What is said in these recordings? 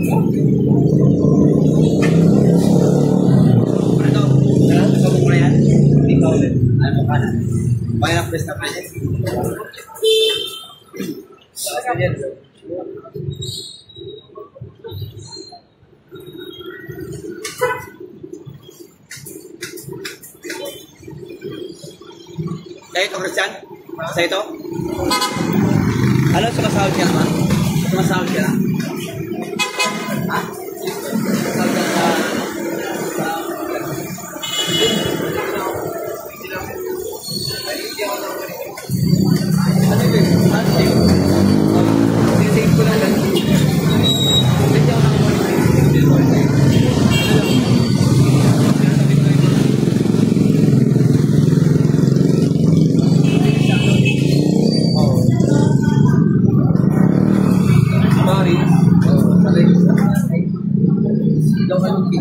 Ito, kasama mo na yan. Ikaw ulit. Ano mo ka na? Bayan ang press na pa niya. Ganyan. Kaya ito, Christian? Sa ito? Ano, sumasahod ka naman? Sumasahod ka na? Ha? Sumasahod ka na ano yun? Sinisave ko lang lang. Hindi ako nakamulit.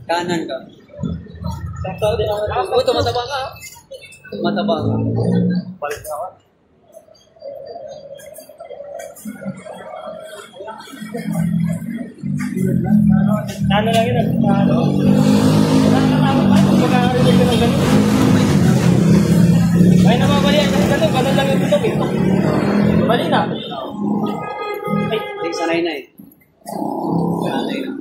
Kanan ka. Oh, tumataba ka. Tumataba ka. Balik na ako. Ano lang yun? Ano? Pagkakarinig ka ng ganun. Ay, namabalian kasi ganun. Ganun lang yung tutok eh. Bali na. Ay, sanay na eh. Sanay na.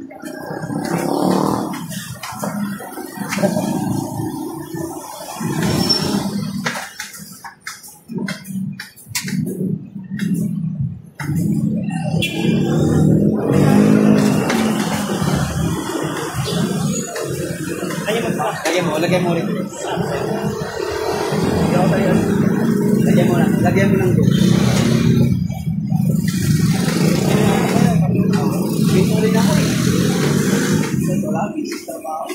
Lagyan mo rin. Lagyan mo lang doon. Bito rin ako eh. Ito lang, bisis trabaho.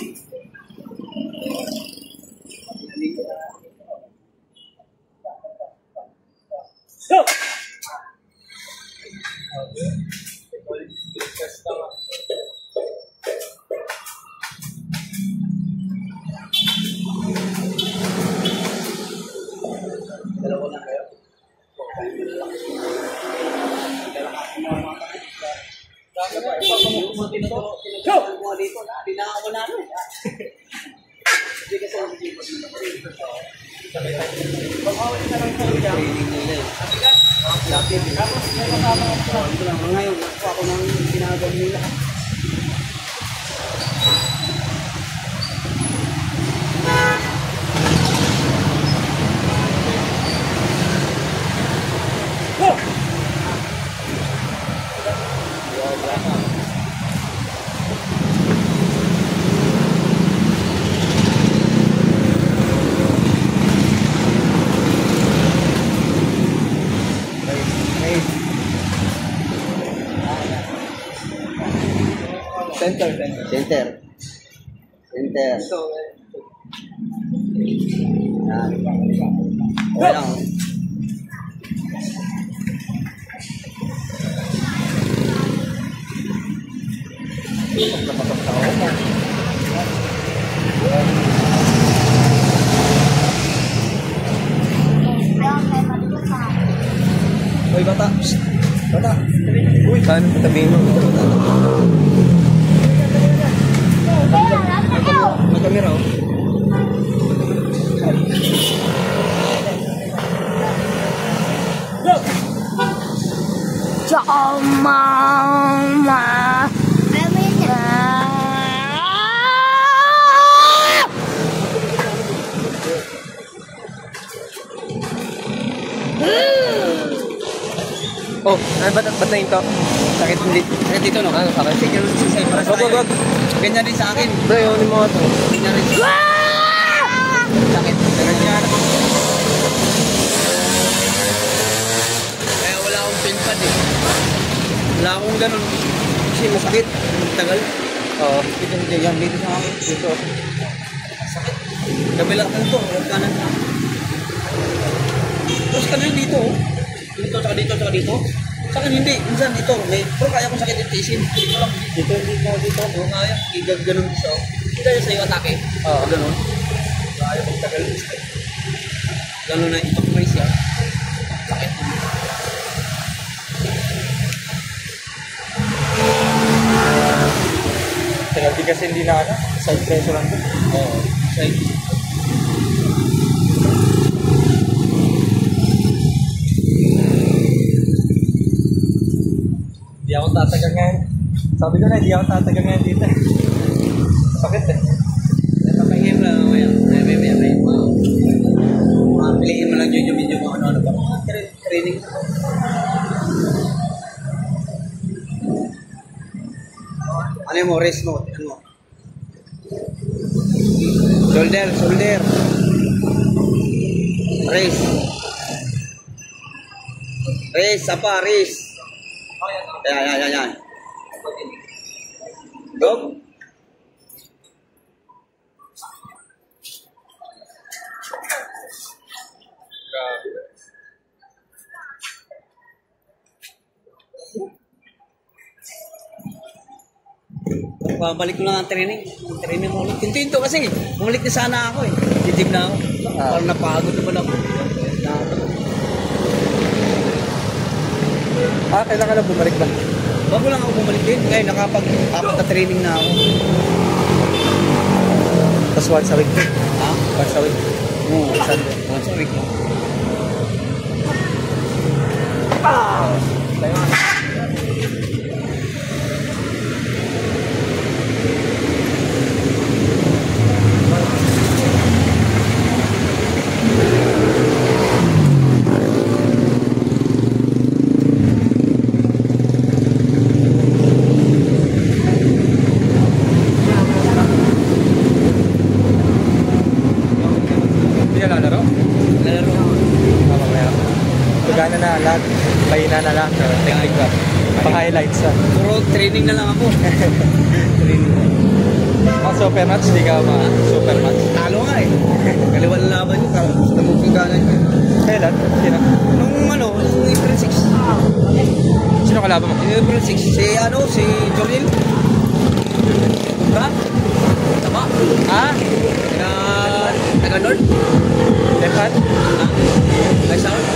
Stop! Dalawa na kayo. Hindi na ako na ano. Hindi kasi ako dito. Pag-awal na lang sa kanya. Ngayon, ako nang ginagawa nila. Center. Yan. Okay lang. Uy, bata. Bata. Uy, saan tabihin mo? May kamera oh. Mama. Oh, ba't na yun to? Sakit hindi. Sakit dito, no? Ano, sakit? Sige, ganun sa sa'yo. Para sa Wag. Ganyan din sa akin. Bro, yun mo ito. Ganyan din sa sakit. Ganyan. Kaya wala akong pinpad eh. Wala akong ganun. Kasi masakit. Tagal. Oo. Dito, yan. Dito sa akin. Dito. Sakit. Kabilang ka ito. Huwag kanan na. Tapos kanan dito. Dito, saka dito, saka dito. Sa akin hindi. Minsan ito. Pero kaya kong sakit yung tisin. Dito. Doon kaya. Ganun siya. Hindi tayo sa iyo atake. Oo. Ganun. Kaya kong tagal. Ganun na ito may siya. Sakit. Talagang kasi hindi na ano. Side pressure lang to. Oo. Side. Hindi ako tatagal ngayon. Sabi ko na, hindi ako tatagal ngayon dito. Sakit eh. Napapahihim lang mamaya. May piliin mo lang yun yung video mo ano ba. Training. Ano mo? Rest mo. Ano mo? Shoulder. Race. Race. Yan. Go. Babalik ko lang ang training. Training mo ulit. Tinto kasi. Bumalik na sana ako eh. Gym na ako. Parang napagod naman ako. Kailangan lang bumalik ba? Bago lang ako bumalik din. Ngayon nakapag-apat na training na ako. Tapos once a week. Ha? Once a week. Oo. Once a week lang. Na lahat, mahina na lang. Technique ba? Pa-highlights na. Puro training na lang ako. Training. Super match, di ka super match. Talo nga eh. Kaliwa na laban yun. Namuging kanan yun. Kailan? Sino? Nung April 6. Sino kalaban mo? April 6. Si Joril. Ha? Tama? Taga-North? Left hand? South?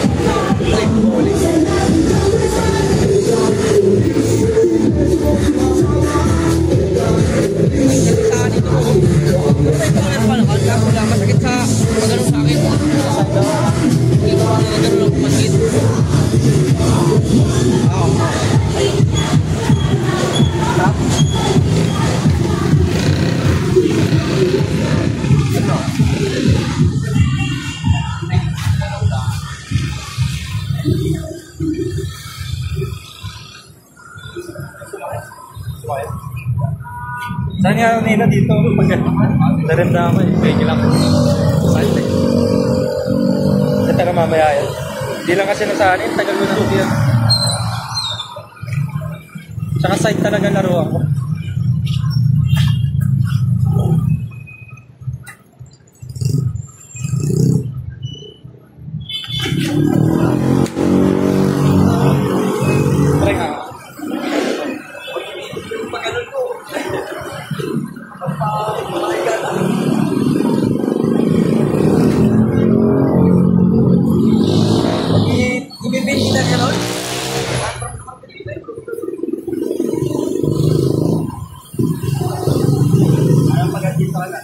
Masakit sa magano'n sa akin. Hindi ko magano'n ako masakit. Saan nga nila dito? Pag narimda ako eh. Medyo lang. Saan eh. Pero mamaya yan. Hindi lang kasi nasanin. Tagal mo na ako yan. Tsaka side talaga laro ako. Try nga. Ibibigay na ka nun? Ayaw pag-agit sa kanan.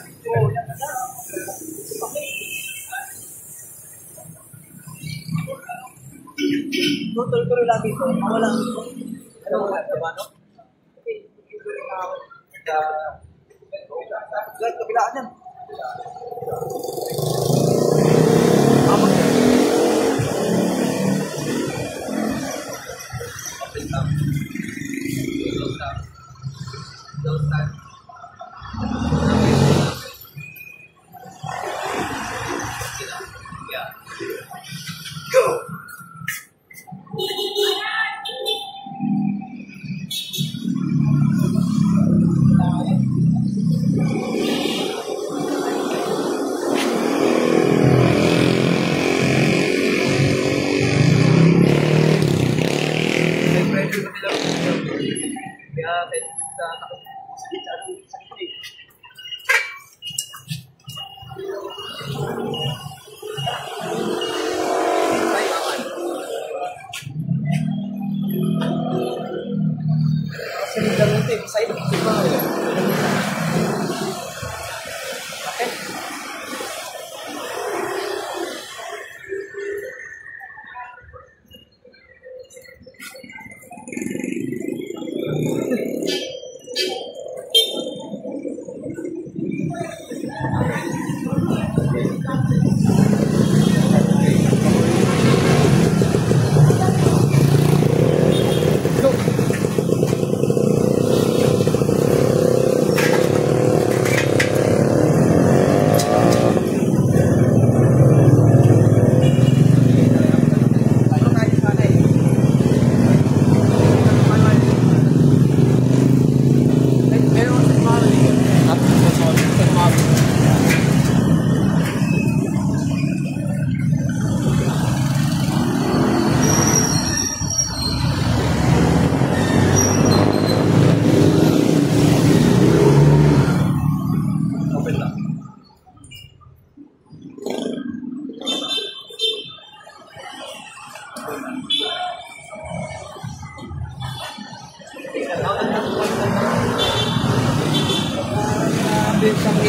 Tuloy-tuloy lang dito. Wala. Ano wala? Ano? Guys, kabilaan yan.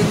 din.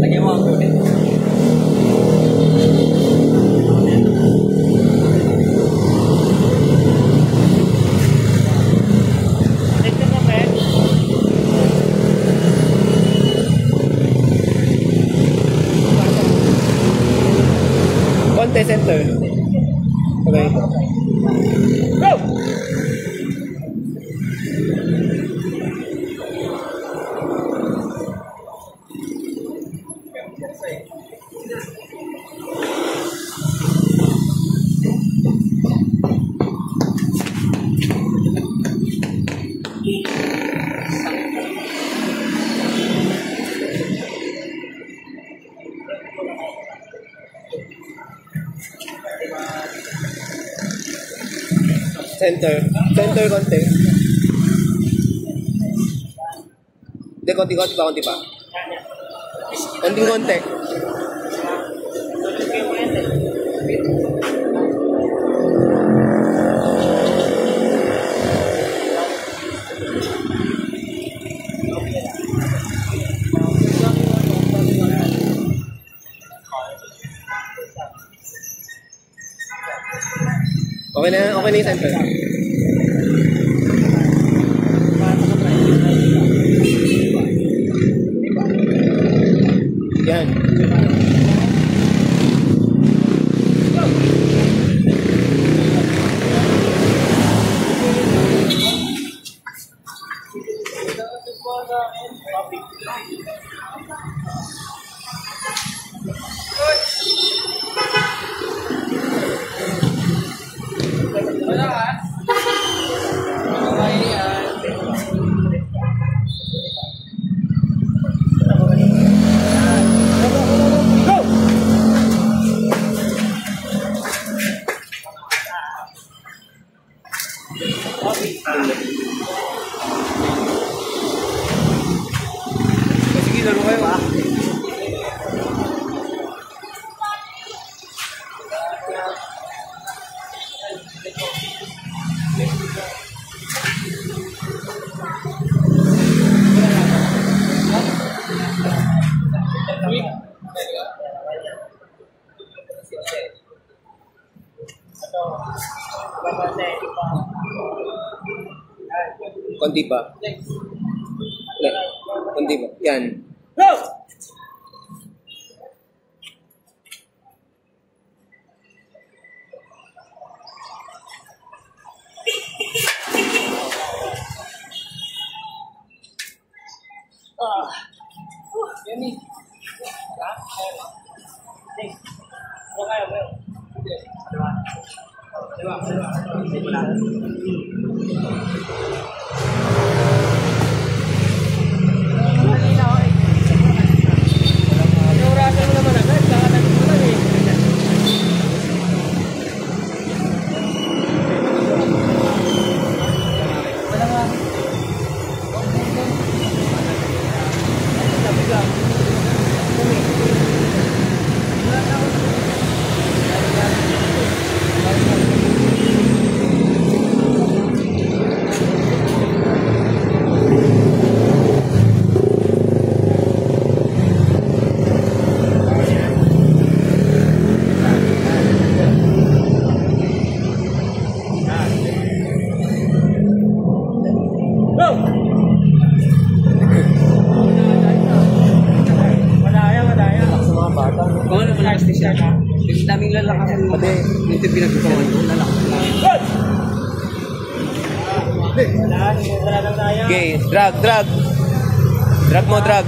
Lagyan mo ang tubig. Conte center. Okay. Go! Center. Center konti. Hindi, konti pa. Konti. Okay na yung center. Yan. Sige, laro kayo ah. Konti pa. Konti pa. Yan. Go! Yummy. Pinurasan mo naman agad, kakanan mo lang eh. Kung ano malakas din siya. Yung daming lalakasan mo. Ito pinagpapawal ko. Lalakasan. Okay, drag. Drag mo, drag.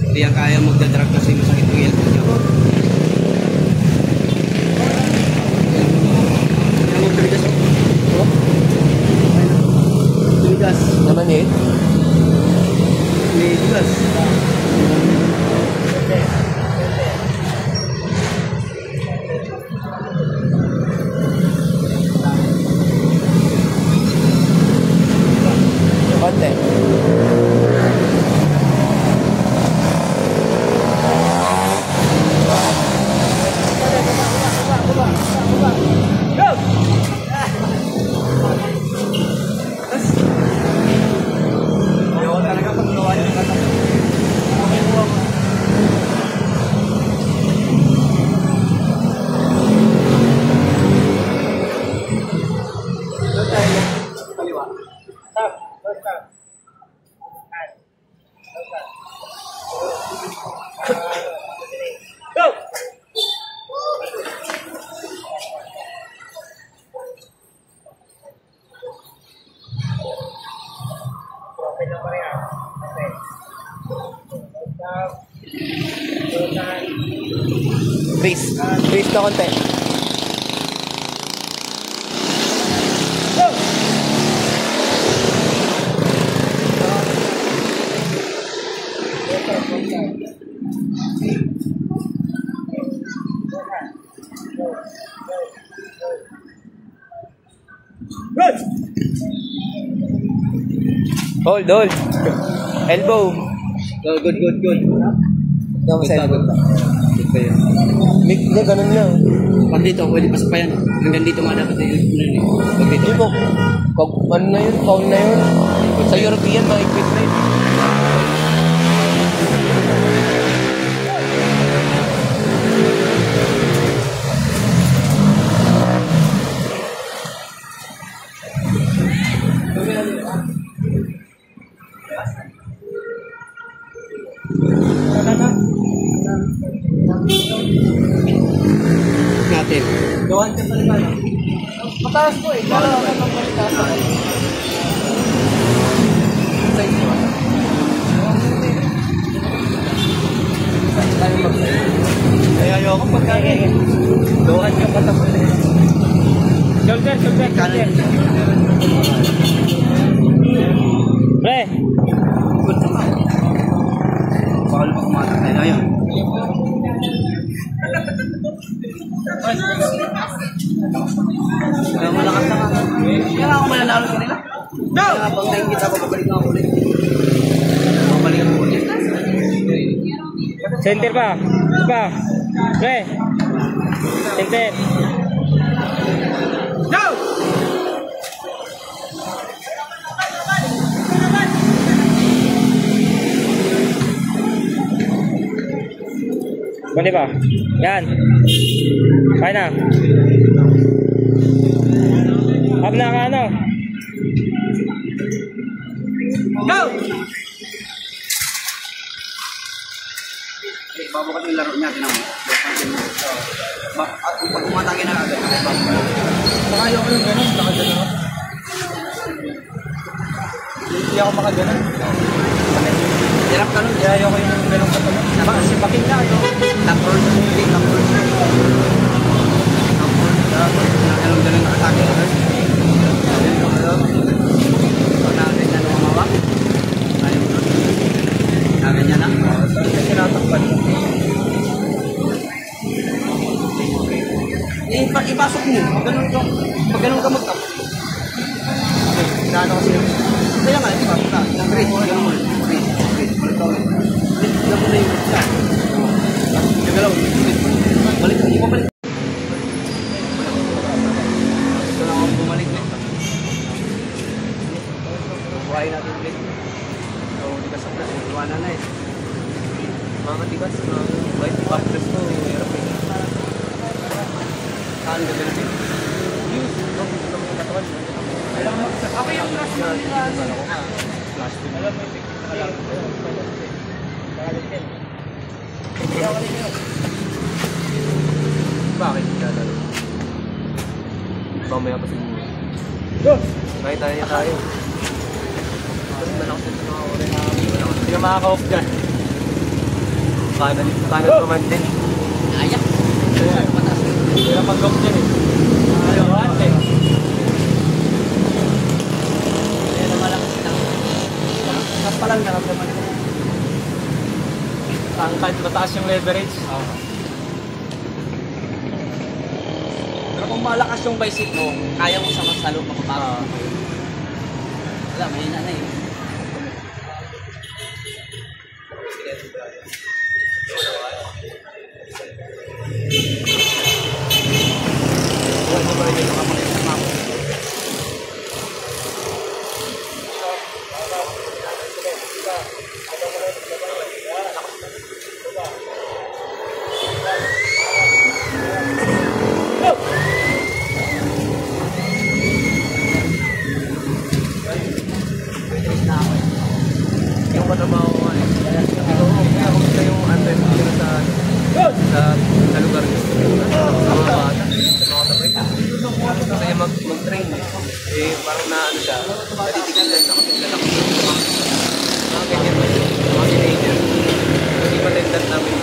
Hindi yan kaya magdadrag kasi masakit mo yan. Yan mo tuligas o. Tuligas. Naman eh. May tuligas. Konti. Ayaw talaga pag gawa niya kata. Brace na konti. Hold. Elbow. Good. No, sa elbow. Good pa yun. Hindi, ganun lang. Pag dito, pwede pa sa payan. Hanggang dito nga dapat yun. Pag dito. Hindi mo. Ano na yun? Foul na yun. Sa European, mga equipment. Natin. Gawan ka sa liman. Mataas ko eh. Kala ka ng malitasan. Ay, ayoko pagkain. Gawan ka patapos eh. Shoulder. Kanan. Pre! Bawal pa kumatak tayo. Ayun. Kaya malakas na nga. Kaya ako malalalo sa nila. No! Kaya pag nakikita ko, babalik ako ulit. Babalik ako ulit. Center pa. Pre! Center. No! Bali pa. Yan. Kaya na. Up na ka ano. Go! bago kasi yung laro niya, tinan mo. Pag umatake na agad, bago. Baka ayaw ko yung ganun, baka ganun. Hindi ako makaganon. Hirap ka nun. Kaya ayaw ko yung ganun ka pala. Sipakin na, ito. Lapor sa hindi, lapor sa Anong ganun nakatake na rin? Pag natin na lumamawak, ayaw mo nun. Ganyan na. Kasi sinatakpan. Ipasok mo. Pag ganun ka magtap. Inaano kasi yun. Kaya nga, ipasok ka. Great. Ganun mo. Great. Alam mo na yung isa. Nagalaw. Balik. Hindi pa balik. Gusto lang akong bumalik ulit. Buhayin natin ulit. So, di ka sakla. Iwanan na eh. Mga matigas. White backpress ko. Hirap eh. Saan ka ganun eh? Ako yung crush mo nila. Plastic. Alam mo yung technique na lang. Bakit hindi ka laro? Mamaya pa siguro. Kahit tayo. Kasi malakas ito mga oras. Hindi ka makaka-off dyan. Kanan naman din. Ayak. Hindi ka mag-off dyan eh. Ayaw ka ate. Kaya na malakas ito. Saan pa lang naramdaman ko. Kahit mataas yung leverage. Pero kung malakas yung bicep mo, kaya mo sa masalo makapagod. Wala, mahina na eh. Huwag mo ba rin yung nakapagod sa mamo? Yung matrabaho ko eh. Kaya ako gusto yung anthem dito sa lugar niyo. Sa mga bata. Kaya mag-train eh. Eh parang na ano siya. Natitigilan na kasi lalaki yung mga ganyan ba yun? Mga teenager. Kasi patendant namin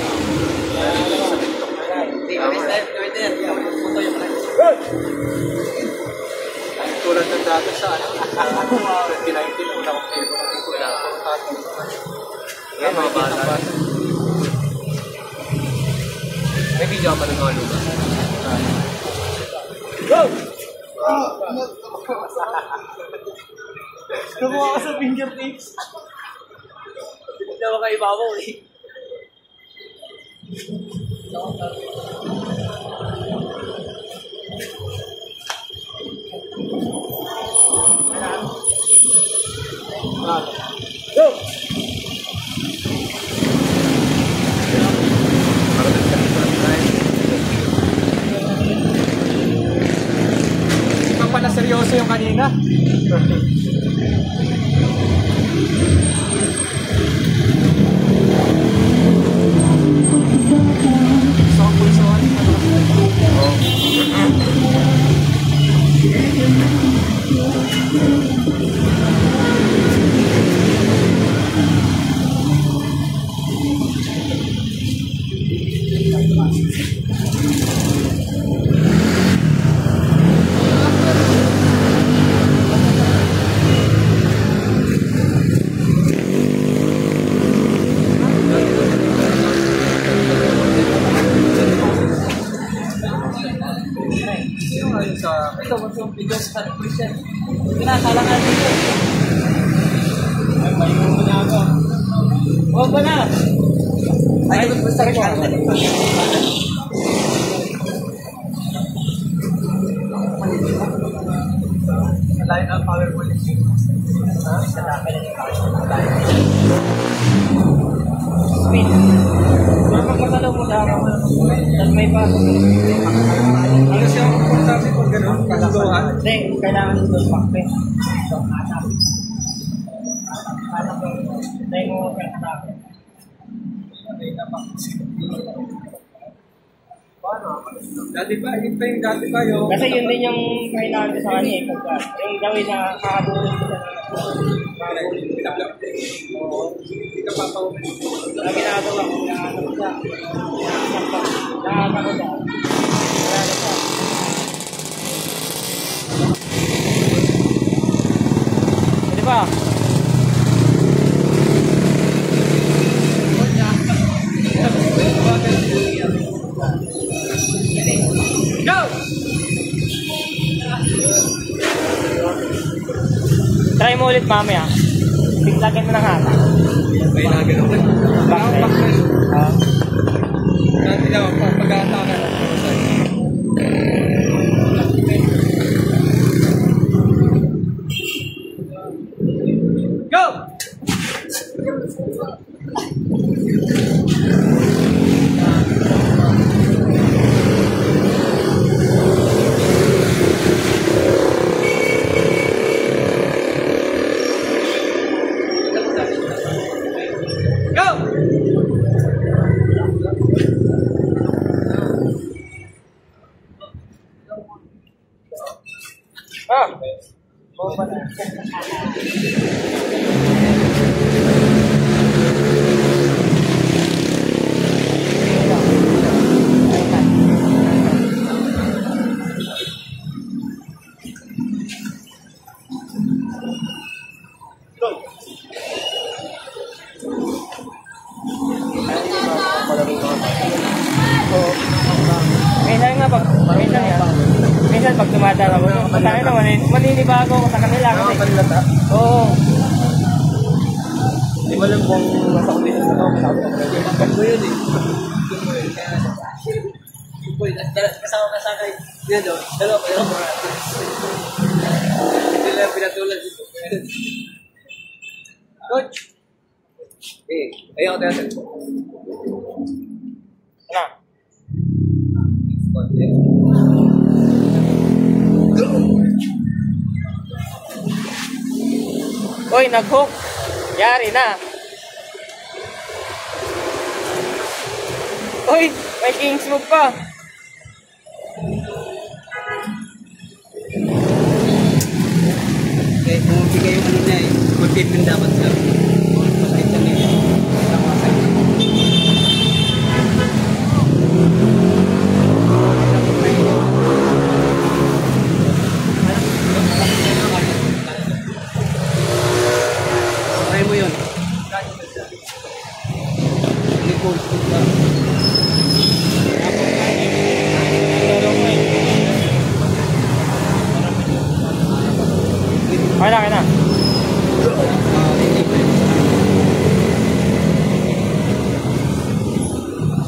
sa TikTok. Gawin yan. Punto yung tulad ng dati sa 2019 una kong teleponating ko na ngayon mga bata may video ka pa ng mga lugar Gumawa ka sa fingertips. hindi naman kayo ibabaw eh Go! Ikaw pala seryoso yung kanina. ito what's yung biggest question kinasalangan dito Ay, mo na ako. huwag ba na ay gusto ko line up power policy sa lakin speed pero pagkasalaw mo dapat tapos may pasok Ano siya ang importante kung gano'n? Kaluhan? hindi kailangan doon pakpe so hindi mo kaya Dati pa, yun pa yung dati pa yung... Kasi yun din yung kailangan ko sa kanya eh. Pagka, yung gawin na kakabulot ko sa Hindi ka papawin. ang ginagawa ko, nakakabot siya. Nakakabot siya. Wala na siya. Di ba? Go! Try mo ulit mamaya. Tiglagan mo ng hata. May nagano na. Backflip. Dati lang, pag-aatakan na. Go! Ah! Minsan pag tumadala ko, tayo na maninibago ko sa kanila kasi. Oo. Di ba lang kung nasa kondisyon na ako, sabi ko yun eh. Kasama ka sa akin. Yan o. Dalawa pa yung hindi lang pinatulad dito. Coach! Eh, ayaw ko tayo. Ano? Uy, nag-hook. Yari na. Uy, may king's move pa. Eh, kung bigay yung ano niya eh, mag-tipin dapat siya. Mag-tipin niya. Tama sa'yo. Try mo yun. Hindi ko. Okay na.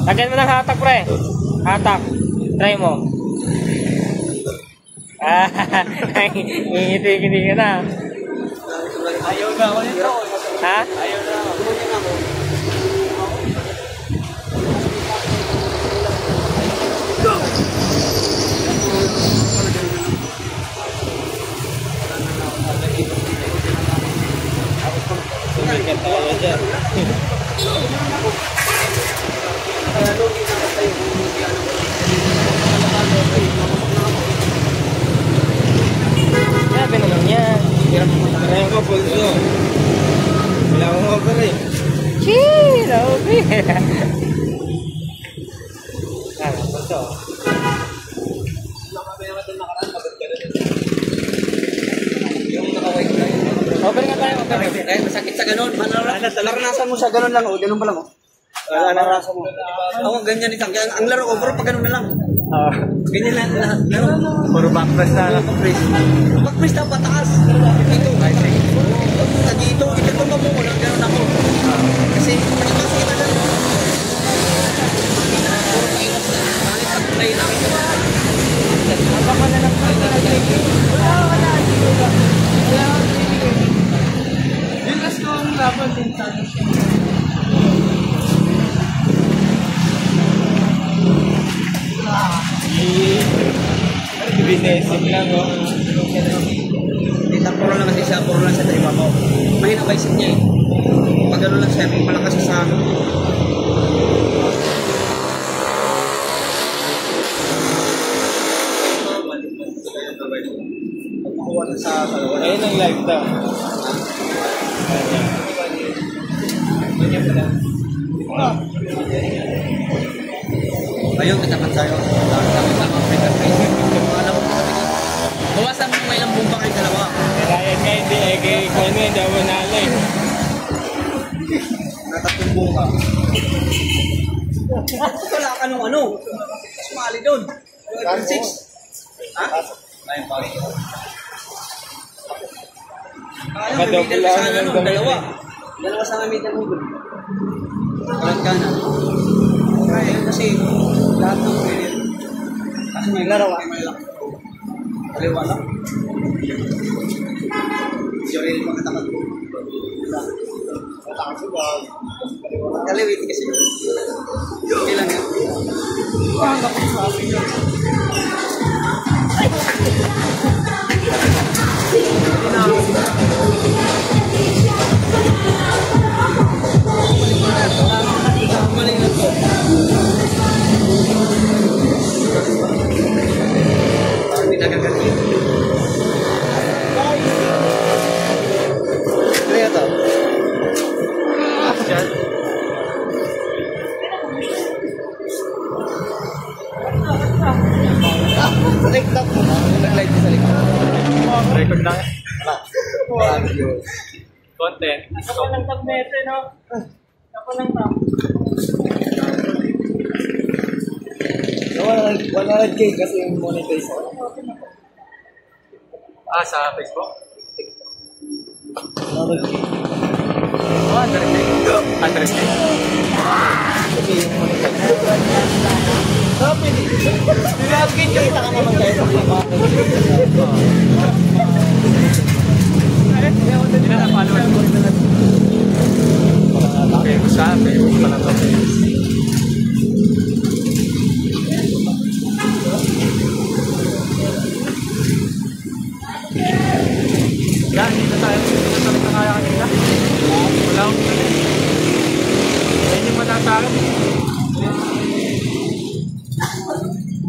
Lagyan mo ng hatak, pre. Hatak. Try mo. Ah, ngiti-ngiti ka na. Ayaw na ako nito. Ha? Ayaw na ako. Tumulong ako. Sabi naman yan. Kaya ko, pulso. Wala akong over eh. Chee! Laubi! Ah, pulso. Yung naka-white na yun. Open nga tayo. Kahit masakit sa ganun, naranasan mo sa ganun lang, oh, ganun pa lang, oh. Naranasan mo. Ako, ganyan isang. Ang laro ko, pero pag ganun na lang. Ganyan lang lahat. Laro. Puro backpress na lang. Pag-press na pataas. Dito. Dito, itatumba mo ko lang, ganun ako. Kasi, nakipasok na lang. Puro maingat na. Bakit pag-play namin yun? Yung last ko ang laban din sa Binesip lang, oh. Dito, puro lang kasi siya, puro lang siya tayo ako. Mahina ba isip niya eh. Pag gano'n lang siya, malakas siya sa Ganda. Ayun, katapat sa'yo. Bawasan mo may ilang bumba kayo dalawa. Kaya nga hindi eh. Kaya ikaw nga hindi ako nalo eh. Natatumbo ka. Wala ka nung ano. Sumali doon. 6. Ha? Ayun pa. Madouble lang ang ganda. Dalawa sa gamitan mo doon. Kalat ka na. Kaya yun kasi lahat ng pwede. Kasi may larawan. Kaliwa lang. Sorry, pagkatapat ko. Kaliwiti kasi. Okay lang yan. Maling na to. Hindi nagagalit. Kaya to. Diyan. Nag-light mo. Nag-light sa likod. Record lang. Content. Ako lang tagnete, no? Ako lang tam. 100K kasi yung monetize. Sa Facebook? 100K. 100K? Kasi yung monetize. Sabi ni. Kita ka naman tayo sa mga. Hindi na followers ko. Famous ka, famous pa lang to. Yan, dito tayo. Dito tayo na kaya kanina. Wala akong kanina. Yan yung matataran.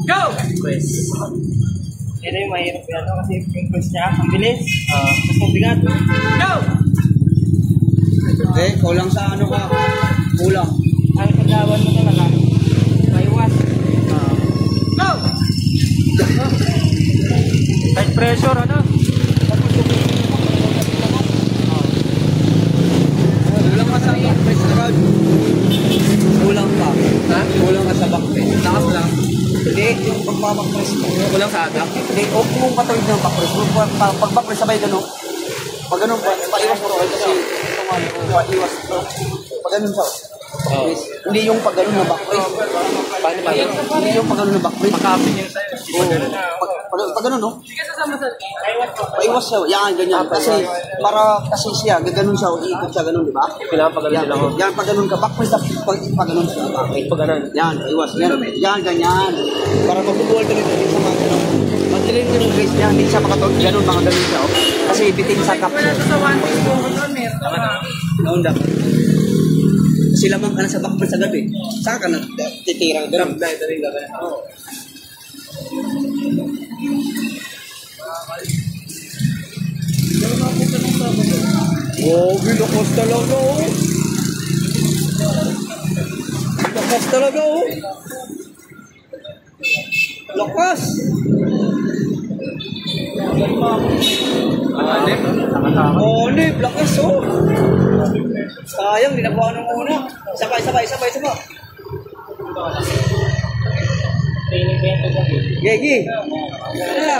Go! Quest. Ito yung mahirap yan, no? Kasi yung quest niya, ang bilis. Mas mabigat. Go! Eh, kulang sa ano ka? Kulang. Ang kagawan mo talaga. Maiwas. Go! Tight pressure, ano? Kulang ka sa backpress na rod. Kulang ka. Ha? Kulang ka sa backpress. Lakas lang. Hindi, yung pagbabackpress mo. Kulang sa atap? Hindi, huwag mong patawid ng backpress. Pag backpress sabay gano'n. Pag gano'n, paiwas mo rin kasi itong ano, paiwas ito. Pag gano'n siya. Hindi yung pag gano'n na backpress. Paano ba yan? Hindi yung pag gano'n na backpress. Makapin yun sa'yo. Pag gano'n, no? Paiwas siya. Yan, ganyan. Kasi, kasi siya, gano'n siya, iikot siya, gano'n, di ba? Pinapagalan din ako. Yan, pag gano'n ka, backpress na, pag gano'n siya. Pag ganun. Yan, paiwas. Yan, ganyan. Para mag-buwal ka nito sa mga gano'n. Pag-delete ka ng grace niya, hindi siya makatawag, gano'n, mga gano'n siya. Oh. Kasi bitin sa cup siya. Sa one piece ko, meron na. Naunda. Kasi lamang ka na sa backpress sa gabi. Saka ka na titirang gano'n. Dahil rin gabi. Oo. Oh, bilakas talaga oh. Lakas talaga oh. Lakas. Onip, lakas oh. Sayang, dinakuha nung una. Sabay. Gigi. Ano?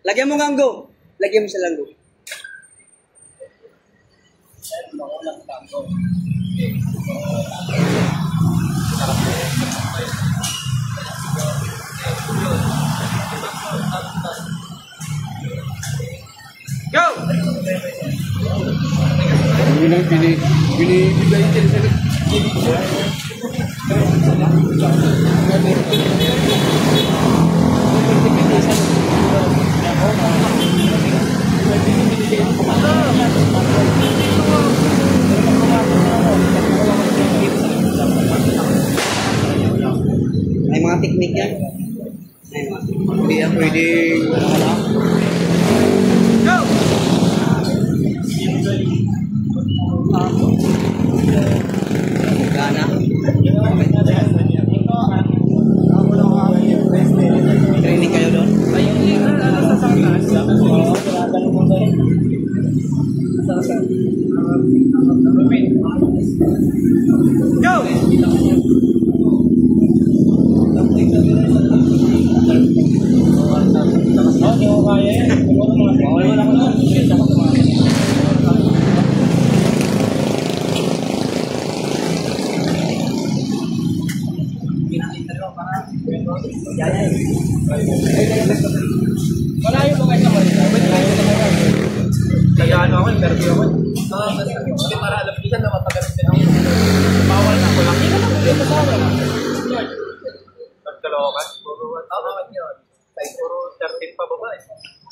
Lagyan mo nganggo. Lagyan mo sa langgo. Go! Binibigay din sa May mga teknik yan. May mga teknik. pwede... Go! Gana. Training kayo doon? Go! Hindi ko kaya yan. Siguro mga wala ko lang. Malayo ba kayo sa Marita? Kaya ano ako, interview ako. Kasi para alam kita na matagal din ako. Bawal na ako lang. Nagkalokan. Puro yun. Puro 13 pa baba eh.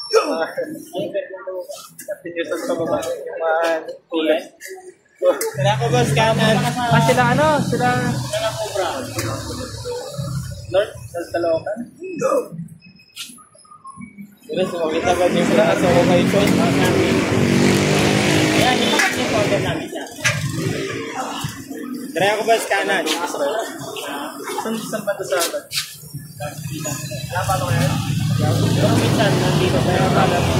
13 years old pa baba. Yung mga tulad. Sila ko ba, scanan? Sila ano? Sila... Sila Cobra. Lord, nagkalokan. Sila sumagita ba niyo sila sa location? Ayan, yung mga yung order namin siya. Try ako ba, scanan? Saan ba ito sa atin? Dapat ko yan? Pero minsan, nandito, kaya akala mo.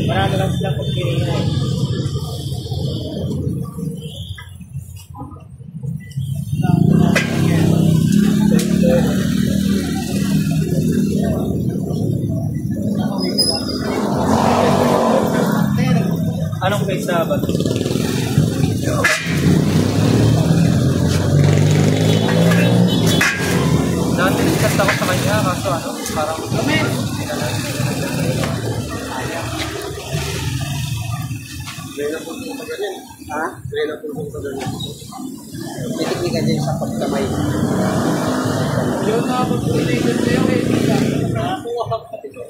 Marami lang silang pagkiringan. Anong face na ba? Nandilikas ako sa kanya, kaso ano, parang... Gaya na po sa ganyan. Ha? Gaya na po sa ganyan. May teknika dyan sa pagkamay. Yun na ako tulitin ko yung kaibigan. Nakakuha ka pa ito.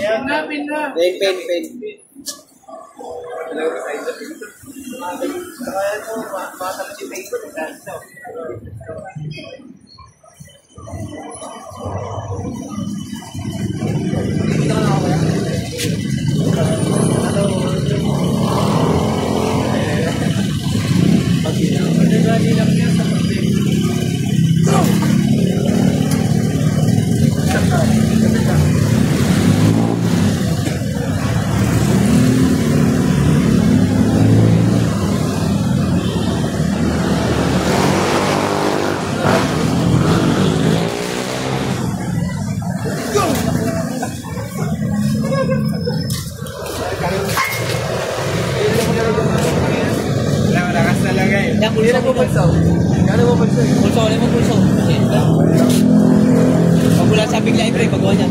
Ayan na, pin na. Pen. Kaya ito, matala si Facebook. Pulso, alam mo pulso. Pag wala sa bigla, pre, pagawa niya.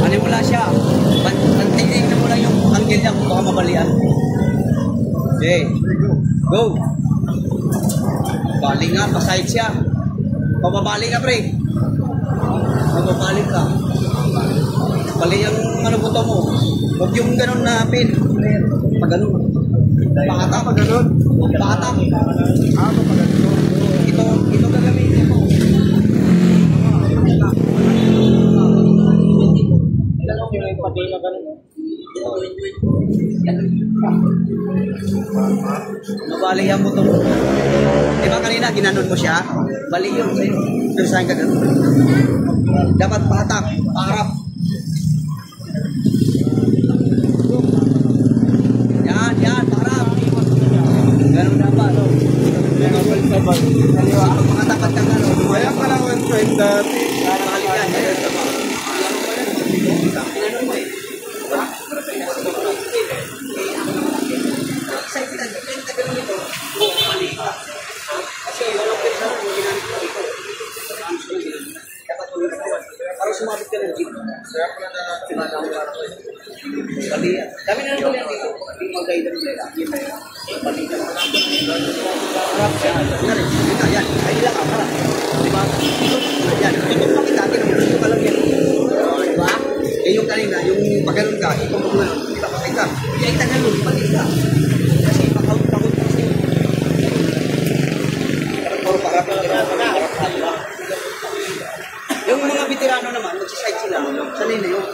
Ano wala siya? Tingnan mo lang yung angle niya kung baka mabalian. Okay. Go. Bali nga, paside siya. Pababali ka, pre. Pababali ka. Bali yung ano buto mo. Huwag yung ganun na pin. Pag ganun. Pakatak. Pag ganun. Pakatak. Pag ganun. Ito gagamitin mo. Yung pati na ganun. Nabali ang buto mo. Diba kanina ginanon mo siya? Bali yun sa'yo. Pero saan ka ganun? Dapat patak, paharap. Yan, paharap. Ganun dapat, no? Pag makatapat ka nga, no? Kaya pala 1.5 dati. Balikan, yan. Parang sumabit ka ng jeep. Bali, kami na lang yan dito. Hindi mga guide nila. Bali ka naman. Yan, ay nila ka, para. Diba? Yan, ito pakita, ito ka lang yan. Diba? Eh yung kanina, yung pagano'n ka, ito mo na, diba pakita. Yan, tagalog, balik ka. Kasi kanina yun.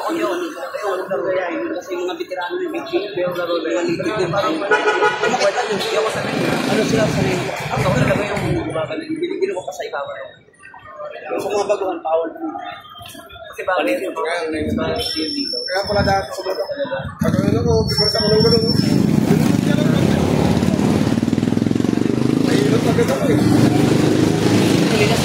Ako yun. Ako nagayahin. Kasi yung mga veterano yung big yung laro na yung ligid yung parang kumakita yun. Hindi ako sanay. Ano sila sanay? Ako talaga yung binigyan ko pa sa ikaw. Sa mga baguhan, bawal po. Kasi bawal yun. Kaya pala dati sa bata. Pagkakala ko, bigla sa mga ganun. Mahirap agad ako eh. Tiga.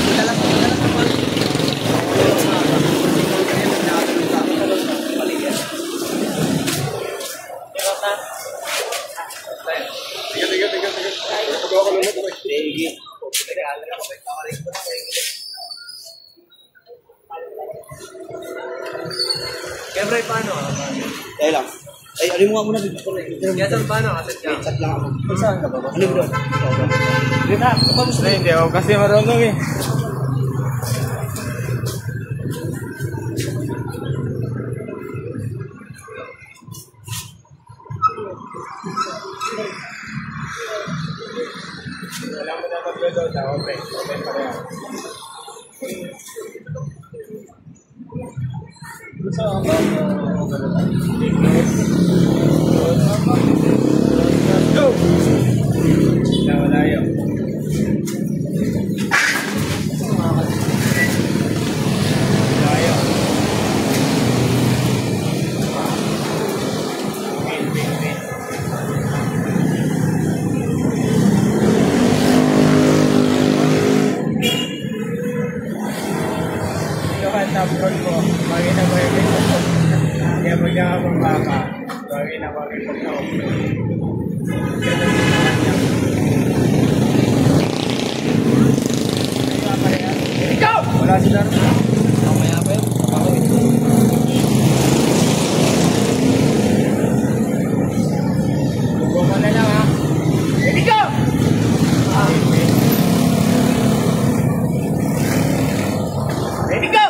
Pagawa ko lumot ako eh. Kaya paano? Dahil lang. Ay, alim mo nga muna dito. Kaya saan paano? Asad ka? Chat lang ako. Saan ka ba? Alim bro. Hindi ako kasi marunong eh. Wala mo na mag-load na. Okay pa rin. Go! Wala yun. Tapos ko, bagay na bagay ko. Kaya magkakabang baka, bagay na bagay ko. Ikaw! Wala sila rin. Mamaya pa yun. Ako ito. Bugo na lang ha. Ikaw! Ready go!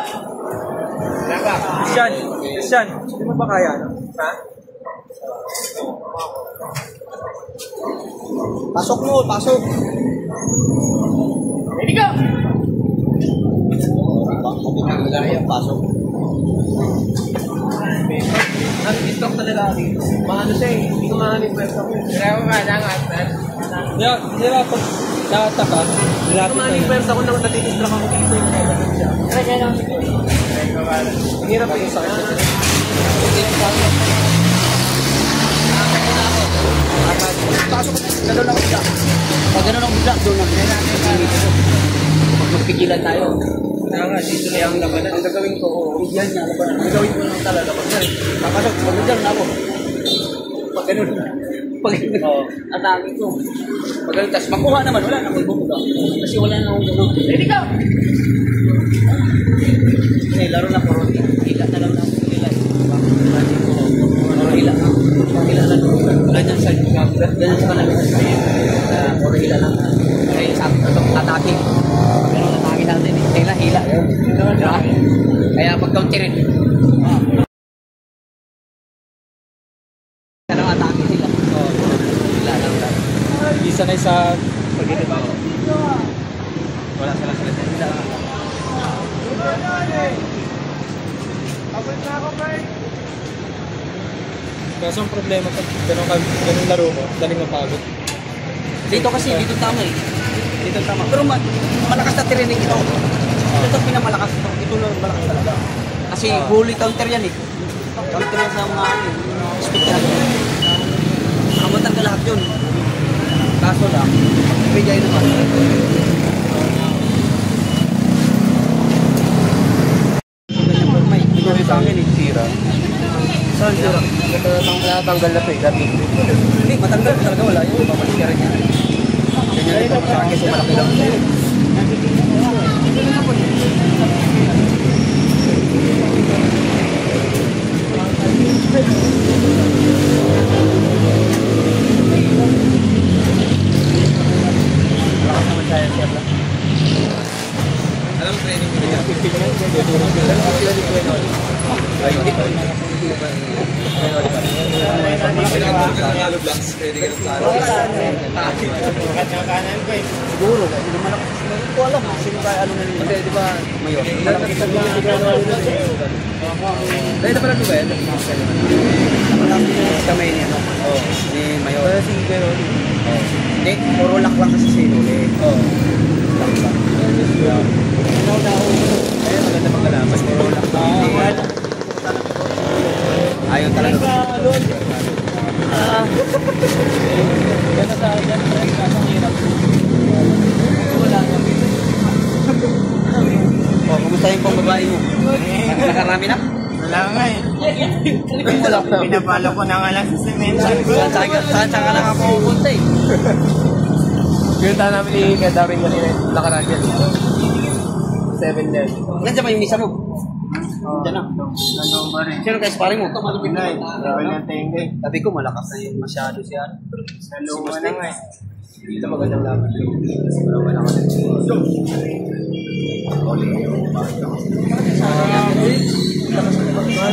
Christian, hindi mo ba kaya? Ha? Pasok mo, pasok. Ready go! Pasok. Nag-stock talaga ako dito. Maano siya eh, hindi ko mahanip pwesta ko. Kaya ko ka, nangat. Nilapag, nakataka. Hindi ko mahanip pwesta ko nang natidistract ako dito. Kaya lang siguro. Ang hirap eh. Pasok ko. Gano'n ako bigla. Pag gano'n ako bigla, doon ako. Pag magpigilan tayo. Kaya nga, dito na yung labanan. Ang gagawin ko, Yan nga, gagawin ko lang talaga. Papasok, magdadal na ako. Pag gano'n. Pag atake ko. Pag gano'n, tas makuha naman, wala na akong bumuga. Kasi wala na akong gano'n. Ready ka! Kasi laro na puro. Hila na lang na akong hila. Puro hila na. Hila na. Ganyan sa kanal. Puro hila na. Kaya sa atake. Pero atake natin. Hila. Kaya pag-counterin. Pero atake sila. Hila lang. hindi sanay sa pag-inip ako. Wala sila hila lang. Kaso ang problema pag ganun laro mo, daling mapagod. Dito kasi, dito tama eh. Dito tama. Pero malakas na training ito. Ito pinamalakas ito. Ito lang malakas talaga. Kasi bully counter yan eh. Counter yan sa mga speed yan. Nakamatang ka lahat yun. Kaso lang, bigay naman. May bigay sa akin eh. Sira. Saan sira? Natanggal na ito eh, dati. Hindi, matanggal talaga wala yun. Babalik ka rin yan. Ganyan ito sa akin, so malaki lang. Alam mo, pre, training ko niya. Sila ni Kuya Noli. Ay, hindi pa. Kuya Noli pa. Tagalog lang. Pwede ka ng kanan. Siguro, hindi naman ako. Hindi ko alam. Sino ba, ano na nila? Kasi di ba, Mayor. nakita mo si Kuya Noli na. Dahil na pala Noel. Nakatapos niya sa kamay niya, no? Oo. Ni Mayor. Kaya si Kuya Noli. Hindi, puro lak lang kasi si Noli. Oo. Lak lang. Ayun, maganda magkalaman. Puro lang. Ayaw talaga. Oh, kumusta yung pang babae mo? Nakarami na? Wala nga eh. Pinapalo ko na nga lang sa cement. Saan ka na ako pupunta eh? Pinunta namin ni Kadawin kanina. Nakaraan yan. 7 days. Nandiyan ba yung misa mo? Nandiyan na. Ano ba rin? Sino kayo sparring mo? Wala eh. Wala tingin eh. Sabi ko malakas na yun masyado siya. Sa luma na nga eh. Dito magandang laban. Pero wala ka din.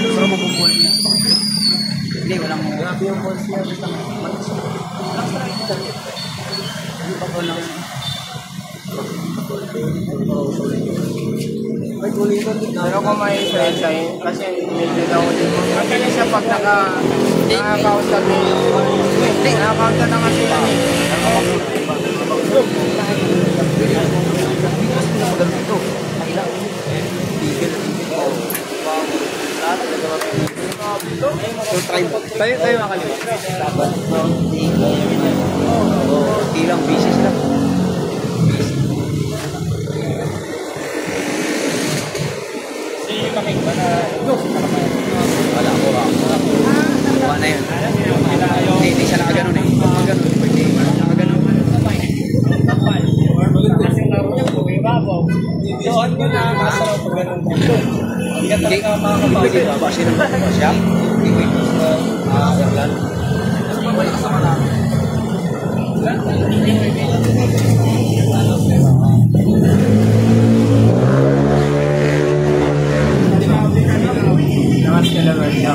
Pero mabubuhay niya. Hindi, walang mo. Grabe yung balls niya. Pero kung may friend tayo, kasi medyo daw din mo. Kasi siya pag naka-counter na naka-counter na kasi yan eh. So, try mo. Tayo makaliwa. Hindi lang, busy sila. Wala ko. Wala na yun. Hindi siya nakaganon eh. Pag ganon, pwede. Nakaganon. Doon ko na masarap pag ganun. Hindi pwede ba? Basi naman ba siya? Hindi pwede. Yan. Lakas ka naman siya.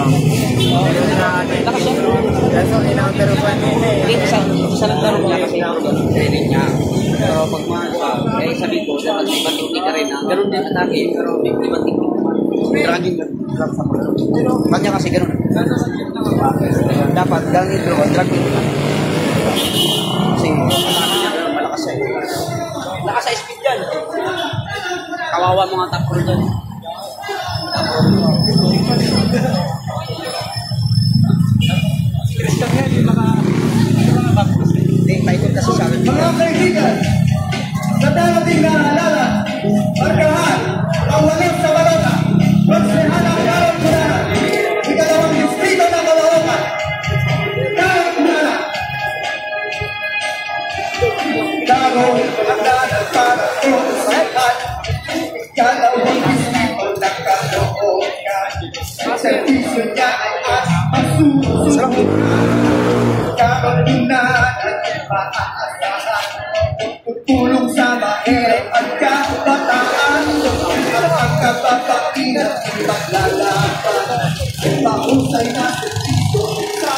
Kaso in-outer pa nila eh. Hindi, isa lang laro niya kasi training niya. Pero pag eh sabi ko, dapat ibatik ka rin. Ganun din atake, pero may ibatik ka. Dragging lang sa mga. Kanya kasi ganun. Dapat gangin pero dragging ka. Kasi malakas siya. Lakas sa speed yan. Kawawa mga tapro dyan. Hindi, paikot kasi sa akin. Mga kaibigan, sa darating na alala, markahan, kawalit sa balota, magsihanang araw Kunana, ikalawang distrito ng Caloocan, Kang Kunana. Dago, ang daan at para sa lahat, ikalawang distrito ng Caloocan, servisyo niya ay as masusunod. Karon na tutulong sa mahirap at kabataan ang kababaki at paglalaban mahusay na servisyo sa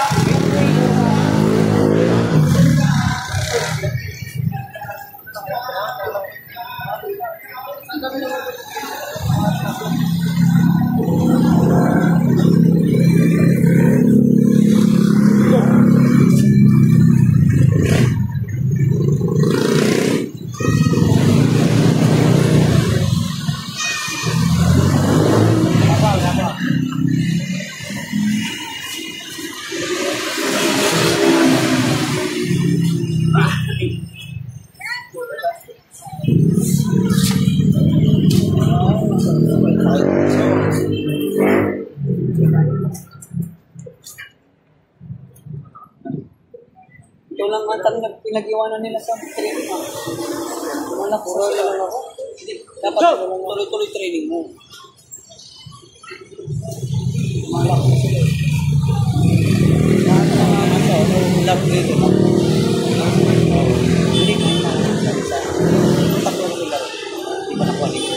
Ito lang ang tanong pinag-iwanan nila sa training mo. Wala, puro lang ako. Dapat tuloy-tuloy training mo. Malak mo sila. Love dito. Hindi ko sabi sa tatlo nila. Di ba nakuha nila?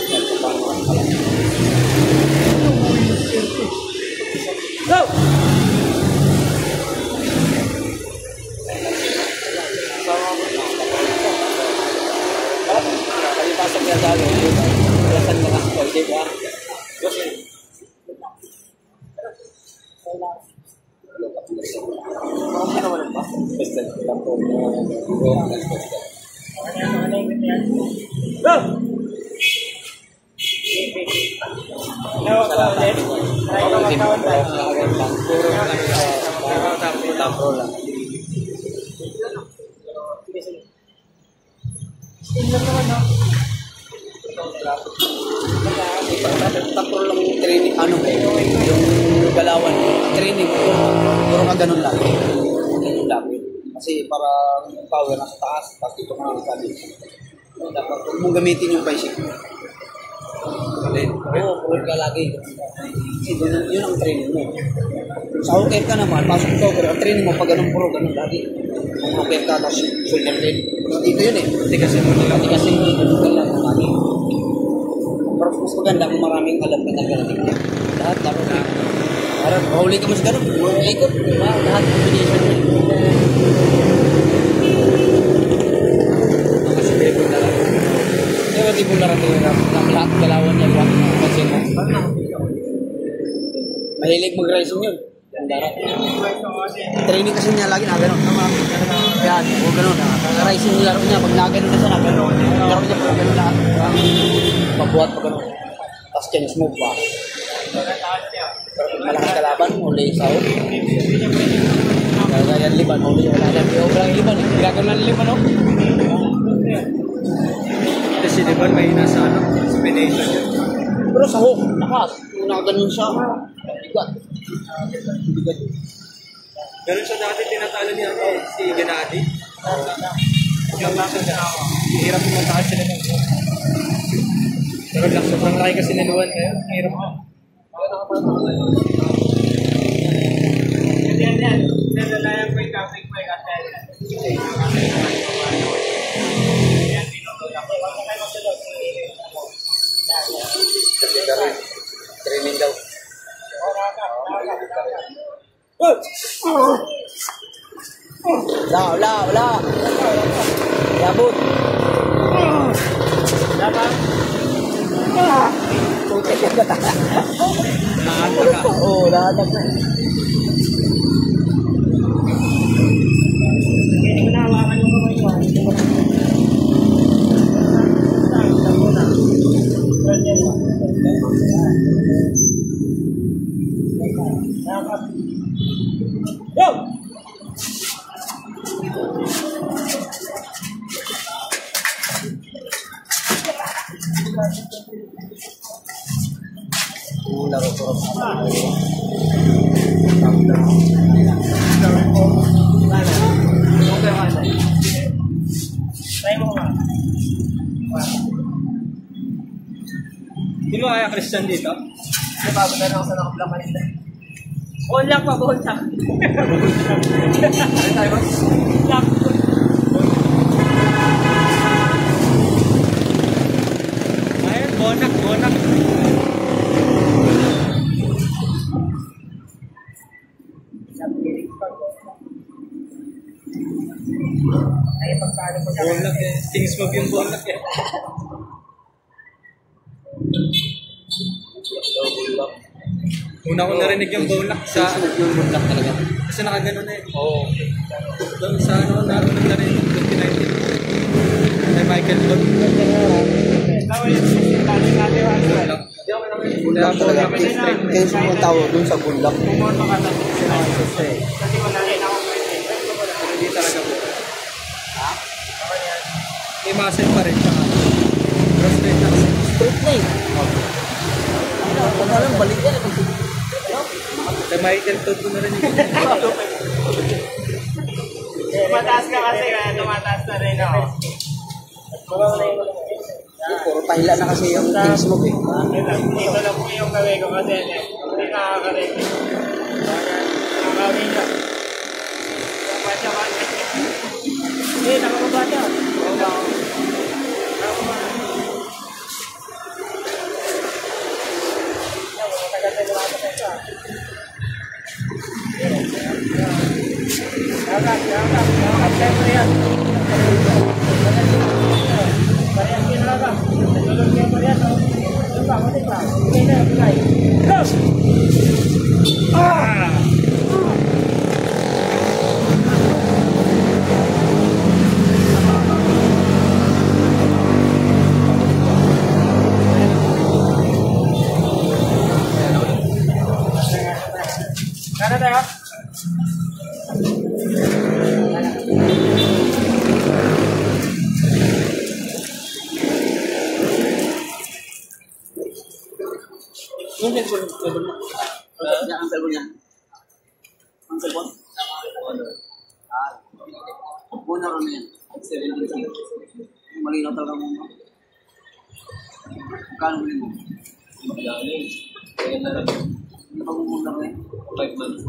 Dahan na ako, di ba? Tapos lang yung training, ano yung galawan, training, puro ka ganun lang. Ganun lang. Kasi para power nasa taas, tapos dito ka lang sabi. Dapat huwag mong gamitin yung bicycle. Oo, puro ka lagi. Kasi yun ang training mo. Sa hawker ka naman, pasok sa hawker, ang training mo pag ganun puro, ganun lagi. Ang hawker ka, tapos shoulder blade. Dito yun eh. Tigasin mo nila. Tigasin mo nila. Ganun lang lagi. Pero mas maganda kung maraming alam ka ng ganun. Lahat, dapat na. Para mahuli ka mo sa ganun, ikot. Diba? Lahat combination mo. Nakasibipon na lang. Kaya di mo narating na lahat galawan niya. Pansin mo. Mahilig mag-racing yun. Ang darat. Training kasi niya lagi na gano'n. Yan, o gano'n. Racing yung laro niya. Pag nagano'n na siya na gano'n. Laro niya pag gano'n lahat. Pabuhat pa gano'n. Tapos change move pa. Malakas kalaban, uli sa out. Kaya yan liban, uli. Wala yan. Wala yung liban. Gagawin lang liban, no? Kasi liban may nasa combination yun. Pero sa hook, lakas. Kung nakaganon siya, bigat. Bigat. Ganun siya dati tinatalo niya si Gennady. Yung lang siya. Hirap yung taas sila ng pero lang sobrang laki kasi niluwan ngayon. Hirap mo. Yan. Nalalayan ko yung topic mo kasi. Kasi gano'n. Training daw. Wala. Labot. Oo, lahat na. Sino kaya Christian dito? Kasi bago na lang ako sa nakablock kanina. Ball lang. Ano tayo ba? Lock. Ayun, bonak. Ay, pagsali ko siya. Bonak eh. Things move yung bonak eh. Una ko narinig yung bonak sa... Yung mundak talaga. Kasi nakagano na eh. Oo. Doon sa naroon na rin 2019. May Michael Bond. Bundak talaga. Kaya sa mga tao dun sa bundak. Hindi talaga po. May muscle pa rin siya. Pero straight na kasi. Straight na eh. Kung alam, balik yan. Kay Michael Todd ko na rin yung Tumataas ka kasi tumataas na rin ako. Puro pahila na kasi yung things mo eh. Dito lang po yung gawin ko kasi hindi nakakarin. Nakakawin niya. Nakababa siya. Parehas din lang. Tulog niya parehas. Kanan tayo. Ang cellphone niya. Ang cellphone? Muna kami yan. 17. Malinaw talaga mo. Magkano mo mo? Kaya na rin. Hindi pa mumunda ko eh. 5 months.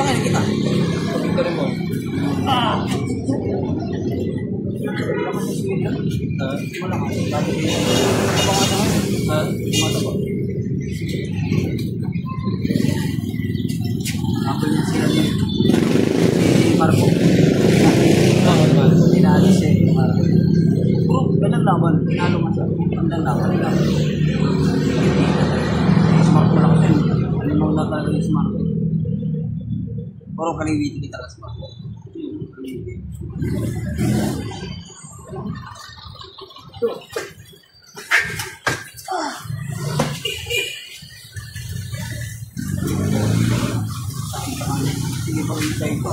Saan kita? Ito rin mo. Apple niya sila niya. Si Marco. Oo naman. Pinaalis siya yung Marco. Bro, ganang laban. Pinalo nga siya. Andang laban. Si Marco wala kasi. Alimang na talaga yung si Marco. Pero kaliwiti kita ka si Marco. Sige pa rin sa ito.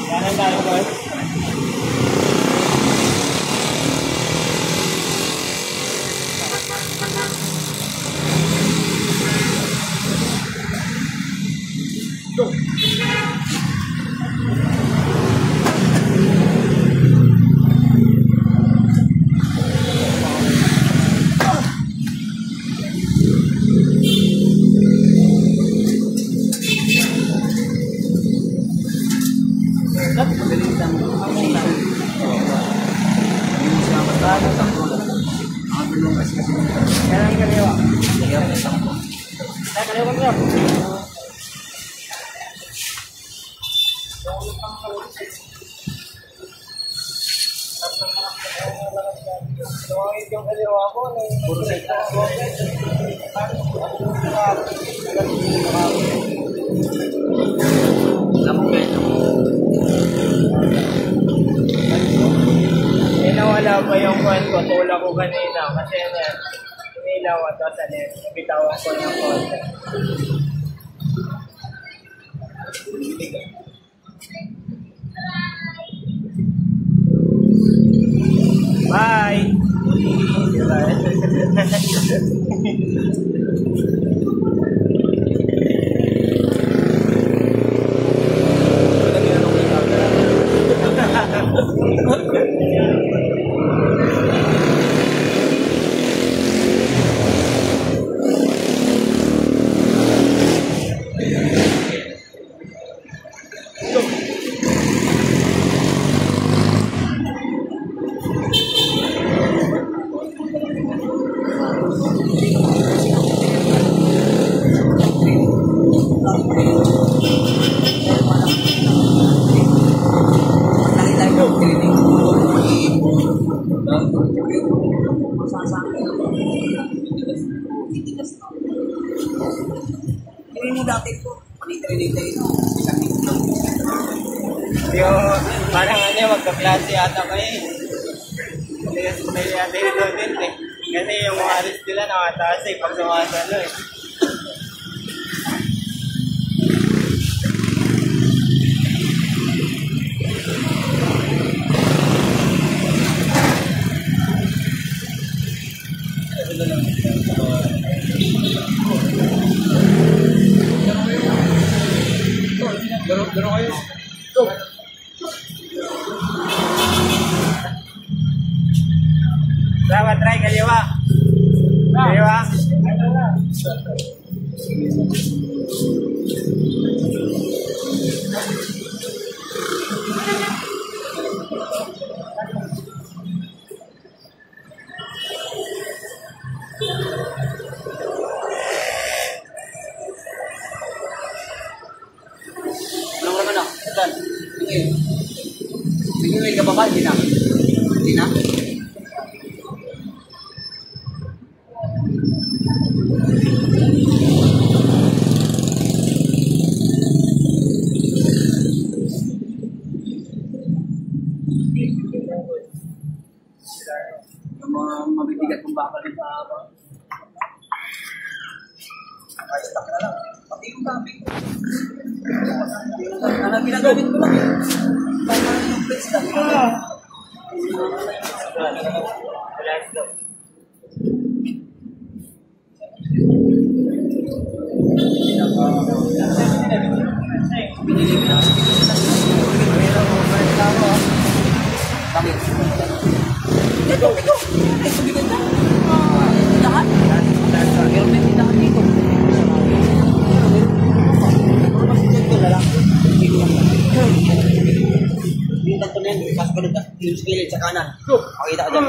Kanan tayo, boy. Nawala pa yung kwento, tula ko kanina kasi umilaw at tasanin, bitawan ko ng konti. Bye! Hindi mo dati po. Panitrinita ito. Yung, parang magka-klase ata kayo eh. May yata yung doon eh. Kasi yung mga aris nila nakataas eh, pag sumasalo eh. Garo kayo. Dapat try kaliwa. Kaliwa. Anong naman na? Saan? Sige. Sige, ka ba ba? Hindi na. Hindi na? Yung mga mabibigat kong bakal yung tama. Ay, stock na lang. Pati yung kami. Ano pinagamit ko lang eh. Tama yung place lang. Relax daw. Binili ko lang. Kami. Ito. Ay, sumigat na. Tindahan. Meron din tindahan dito. Yung tanto na yan, mas ganun ka. Yung skillet sa kanan. Makita ka dyan.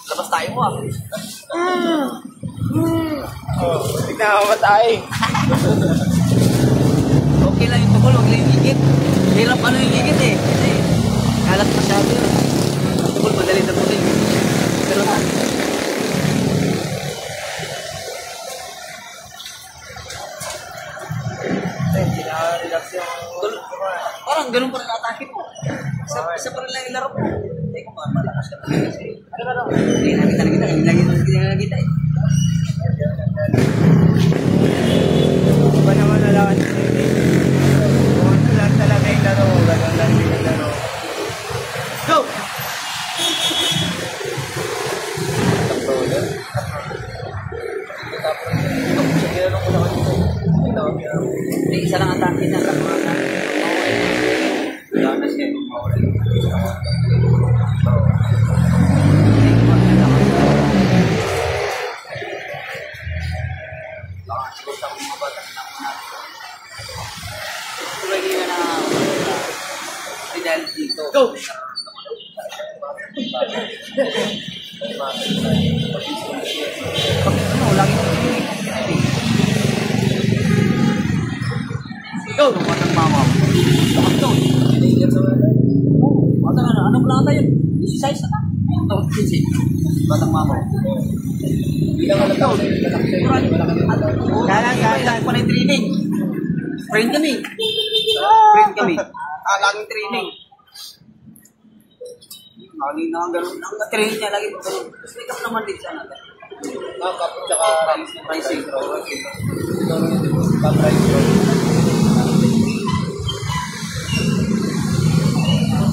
Labas tayo mo ah. Tignan ako matay. Okay lang yung tukol, huwag lang yung gigit. Hirap ano yung gigit eh. Kasi kalat masyado yun. Ang tukol, madali na putin. Pero na. Relax yung... Parang ganun pa rin atake mo. Isa pa rin lang yung laro mo. Hindi ko parang malakas ka pa kasi. Hindi, nakita. Nakita eh. Iba naman na lang. Kung ito lang talaga yung laro, gano'n lang yung laro. Go! Hindi, isa lang atake na. Wala na siya. Go! Go! Batang mama. Bakit to? Anong plata yun? 16 na? Ito, 15. Batang mama. Kailangan pa na yung training. Friend kami. Laging training. Laging na gano'n. Ang training niya lagi. Tapos may kap naman din siya natin. Kapit tsaka Rising.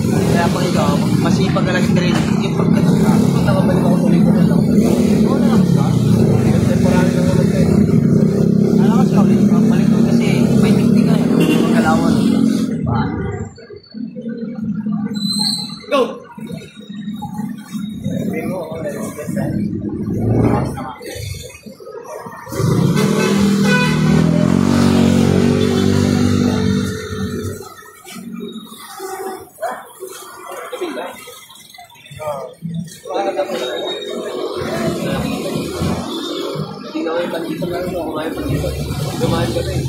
Kaya pag ikaw, masipag ka lagi training. Yung pagkatapos ka, kung nakabalik ako tuloy ko na lang. Oo, nalakas ka. temporary lang naman tayo. Nalakas ka ulit. Balik ko kasi may teknika eh. Magkalawan. Go! Sabihin mo, ako na-stress na. Hindi na kayo pandito na rin ako kayo pandito. Dumaan ka na eh.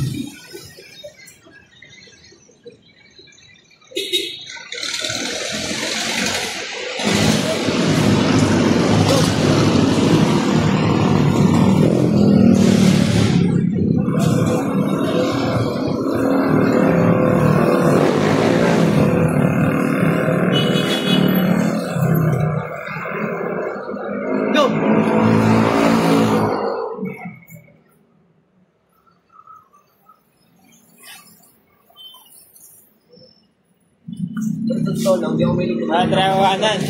hindi ako may luto. Drawanan.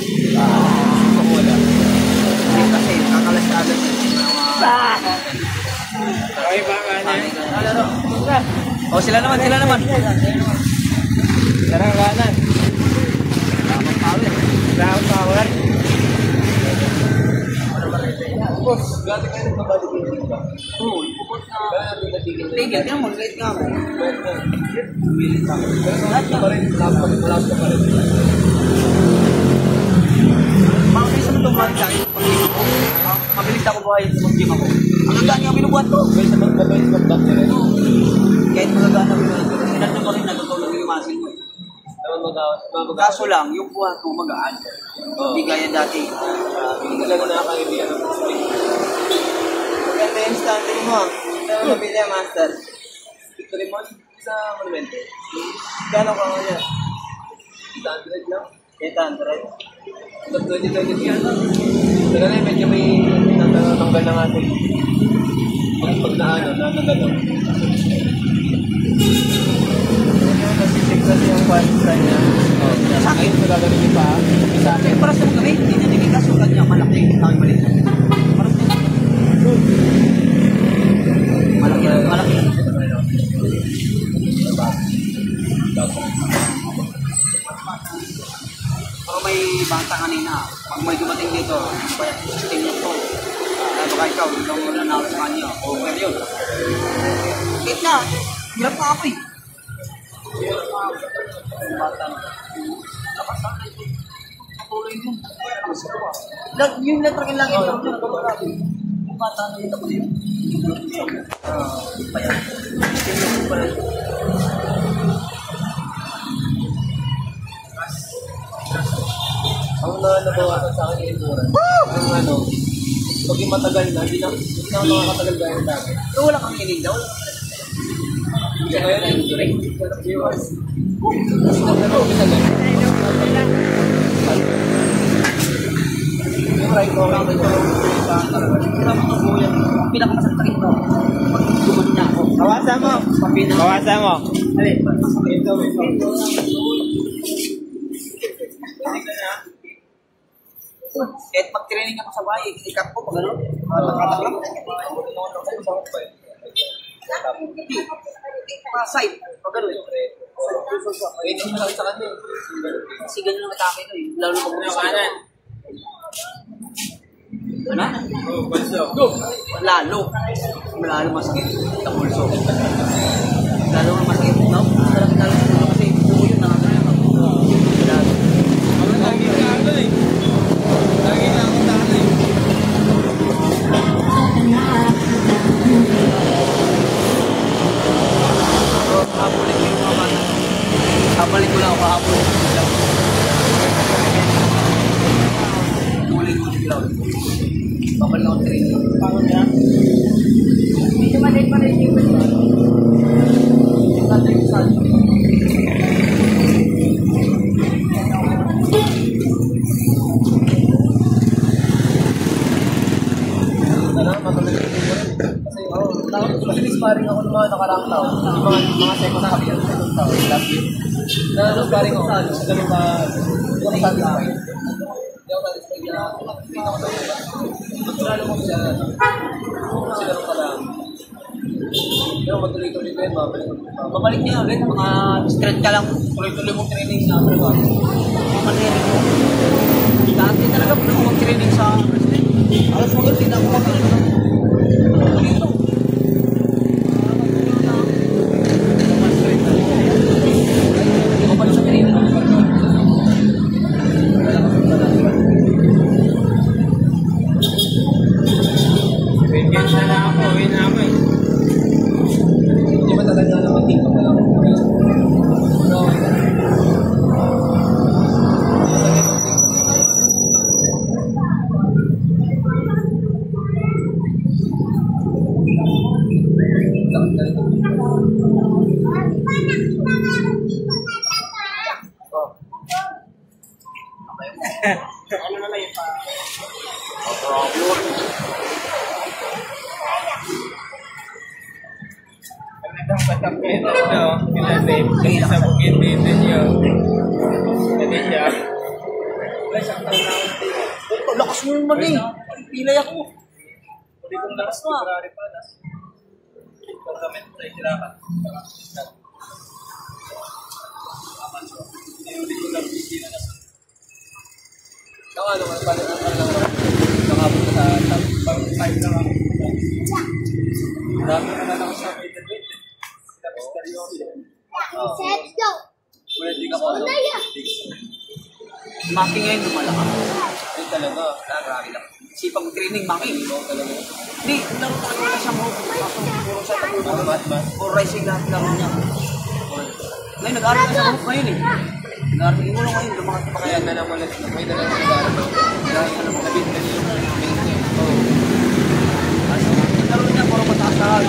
Wala. Hindi kasi, kakalas ka agad. Okay ba kanan? Oh, sila naman. Drawanan. Ground power. Boss, gati kayo nagpabalik ba? Oo, ipupot na. Kaya natin natigil na Tigil, kaya mo, late nga mo. Pero sa lahat pa rin, last pa rin. Mabilis naman itong sa akin. Mabilis ako buhay sa mag-gym ako. Ang gagana nga binubuhat ko. Well, sa mag-gabay sa mag-doctor rin. Kahit magagana binubuhat ko, sinadyo pa rin natutulog yung masin mo. Kaso lang, yung buhat ko magaan. Hindi gaya dati. Hindi talaga nakakaibigan ng split. Maganda yung standing mo. Pero mabili ang master. Victory Mall sa Monumento. Gano'n ka nga niya? 800 lang. 800. Hanggang 2023 yan lang. Talaga na, medyo may natanggal na nga sila. Pag natanggal. Nasisig kasi yung quality niya. Sa akin, magagaling yung paa. Sa akin. Para sa mga hindi niya naging kasukat niya. Malaki. Malaki malit. Para sa malaki. Pero may bata kanina. Pag may dumating dito, kaya sustain niya to. Baka ikaw, ikaw mo na sa kanya. O, pwede yun. Wait na. Hirap na ako eh. Yung letra lang ito. Yung bata na ito ko yun. Ang nabawasan sa akin yung endurance. Ang ano, pag yung matagal na, hindi na ako nakakatagal gaya dati. Pero wala kang kinig daw. Kaya ngayon, endurance. Viewers. Mas nagano, matagal. Yung right mo, ang Pinakamasakit ito. Pag gumano na ako. Kawasan mo. Kawasan mo. Kahit mag-training ako sa bahay, ikap ko, pag gano'n. Nakataklang. Pa-side, pag gano'n. hindi mo lang sa kanya. Kasi gano'n ang atake ito eh. Lalo pag Yung kanan. Ano? Go! Lalo. Lalo masakit. Sa pulso. Lalo nga masakit. No? Lalo kasi buo yun. Nakakaya. Lalo. Lagi na ako eh. Lagi na ako dati. Habulin ko yung mga bata. Habulin ko lang ako. Habulin ko lang. Habulin ko lang. Babalik ako training. Paano niya? Medyo maliit pa rin yung tatay ko sa akin. Kasi sparring ako ng mga nakarang taon. Mga second half yan. Second taon. Last year. Na sparring ako sa ganun ba? Hindi ako satisfied. Hindi ako satisfied. Hindi ako satisfied. Lalo mo siya. Kasi ganun ka lang. Pero matuloy-tuloy ko yun. Babalik niya ulit. Mga strength ka lang. Tuloy-tuloy mong training na. Pero ba? Maneri mo. Dati talaga po ako mag-training sa president. Alas mo din ako mag-training. Dito. Hindi ko pa sa training. Weekend na lang ako. Uwi na ako eh. Hindi ba talaga naman dito ka lang? No. Ano na lang yung Magandang patak kayo ito. Kila Dave. Kasi sa bukid dito niyo. Hindi siya. Wala siyang taon na ako. Lakas mo naman eh. Pilay ako. Hindi kong lakas February pa. Tournament na ikirakan. Hindi ko lang hindi na nasa. Saka ano, palitan ka lang. Nakabot ka sa top. Parang 5 lang ako. Dami na lang ako sa internet. Tapos seryoso. Let's go. Wala, di ka ko ano. Maki ngayon lumalakas. Ay talaga. Grabe lang. Sipag training, Maki. Oo, talaga. Hindi, laro talaga wala siyang hope. Puro siya Ano tapos. ba? Puro rising lahat laro niya. Ngayon, nag-aaral na sa hope ngayon eh. Nag-aaral mo lang ngayon, lumakas pa kaya. Kaya na lang ulit. May na lang nag-aaral. Dahil alam mo, nabit ka niyo. Oo. Laro niya, puro mataas na hal.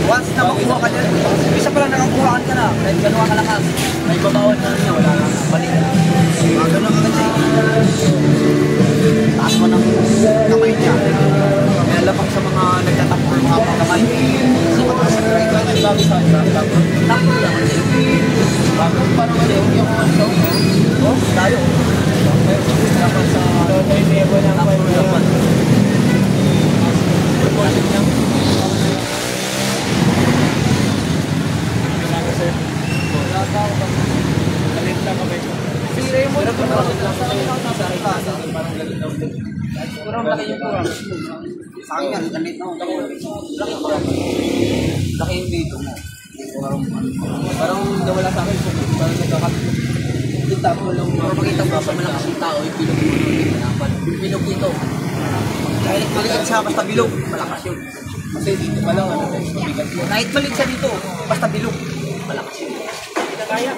Once na makuha ka dyan, isa pa lang nakakuhaan ka na. Kahit gano'n ka lakas. May babawan na niya, wala na. Balik na. Mga gano'n agad siya eh. Taas mo ng kamay niya. Kaya lapang sa mga nagtatap ng mga kamay. Kasi mataas ang right hand. Bago sa akin. Tapos lang. Bago parang ano yung ano. Oh, tayo. Dapat sa May level ng Tapos lang. proportion niya. Galit lang kami. Si Raymond, Pero proportion lang sa akin parang galit daw. siguro malaki yung kuha. Sa akin yan, ganit na. Laki yung dito mo. Parang nawala sa akin. Parang nagkakat. Dito ako lang. Pero makita mo sa malakas yung tao, yung bilog mo. Yung bilog dito. Kahit maliit siya, basta bilog, malakas yun. Kasi dito pa lang ano. Mabigat mo. Kahit maliit siya dito, basta bilog, malakas yun. Hindi na kaya.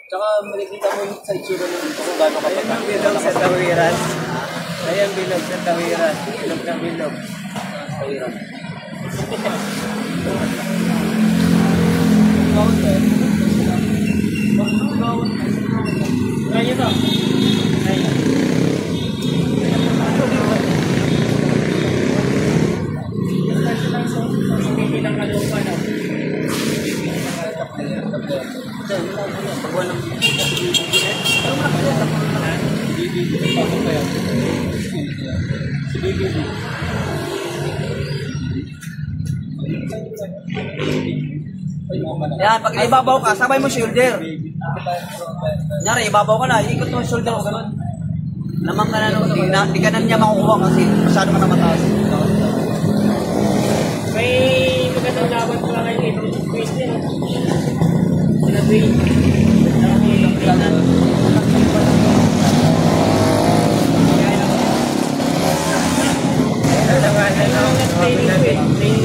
Tsaka makikita mo sa itsura ng kung gaano ka Ayan ang bilog sa tawiran. Ayan bilog sa tawiran. Bilog na bilog. Tawiran. Try nyo to. Try nyo. Basta lang so, sabihin lang kalupa na. Pag walang yan, pag ibabaw ka, sabay mo shoulder. Kunyari, ibabaw ka na, ikot mo yung shoulder mo, gano'n. Lamang ka na nun, di ka na niya makukuha kasi masyado ka na mataas. May magandang laban ko lang kay April Christian. Sila Dwayne.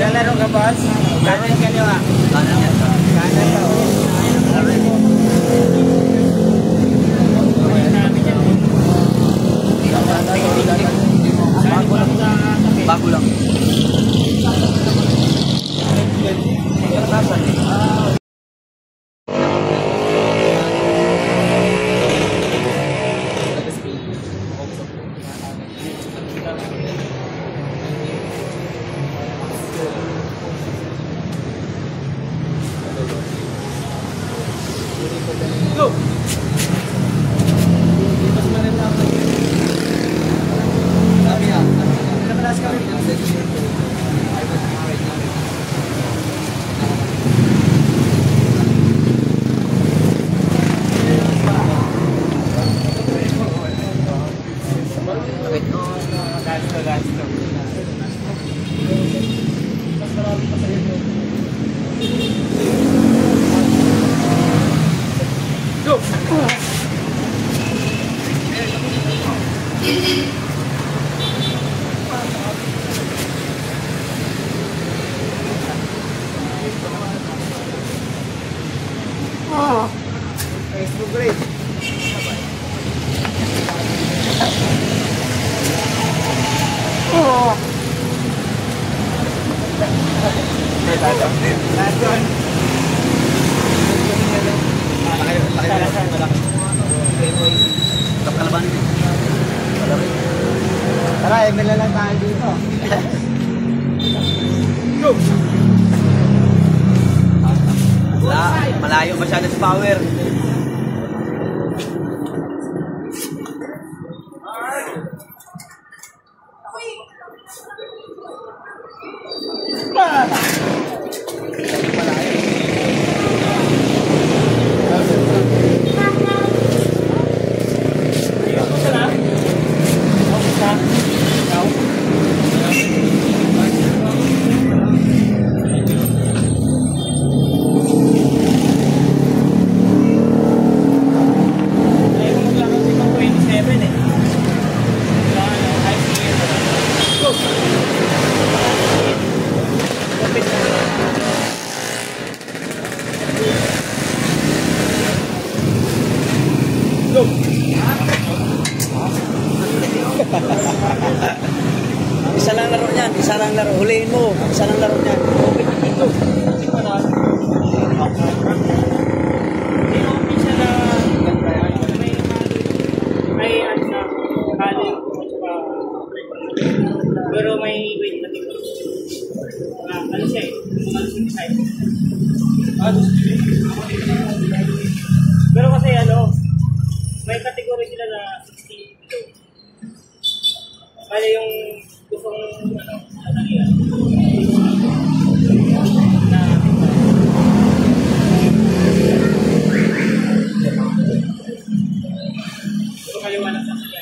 Lalaro ka, boss? Kanan kaliwa. Kanan yan. Kanan ka, oh. Bago lang. Facebook grade. Kapkalaban. Tara, ML na lang tayo dito. Wala. masyado sa power. Isa lang laro niyan, isa lang laro. Huliin mo, isa lang laro niyan. Pero may wait na dito. Ano siya eh? Ano siya eh? Pero kasi ano, may category sila na 60 kilo. Kaya yung gustong ano yan? Na ito kaliwanag sa sila.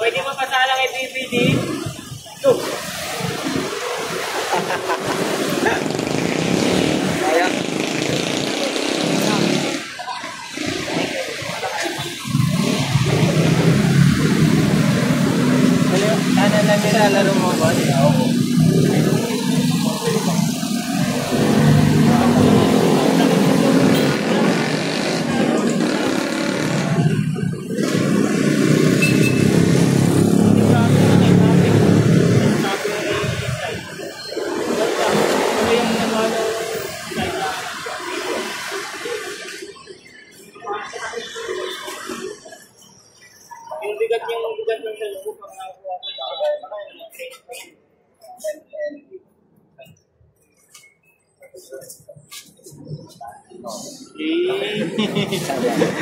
Pwede mo pasalang kay BBD? Kaya. Sana lang nilalaro mo ba? Yung bigat ng dalawa pag nakakuha ko.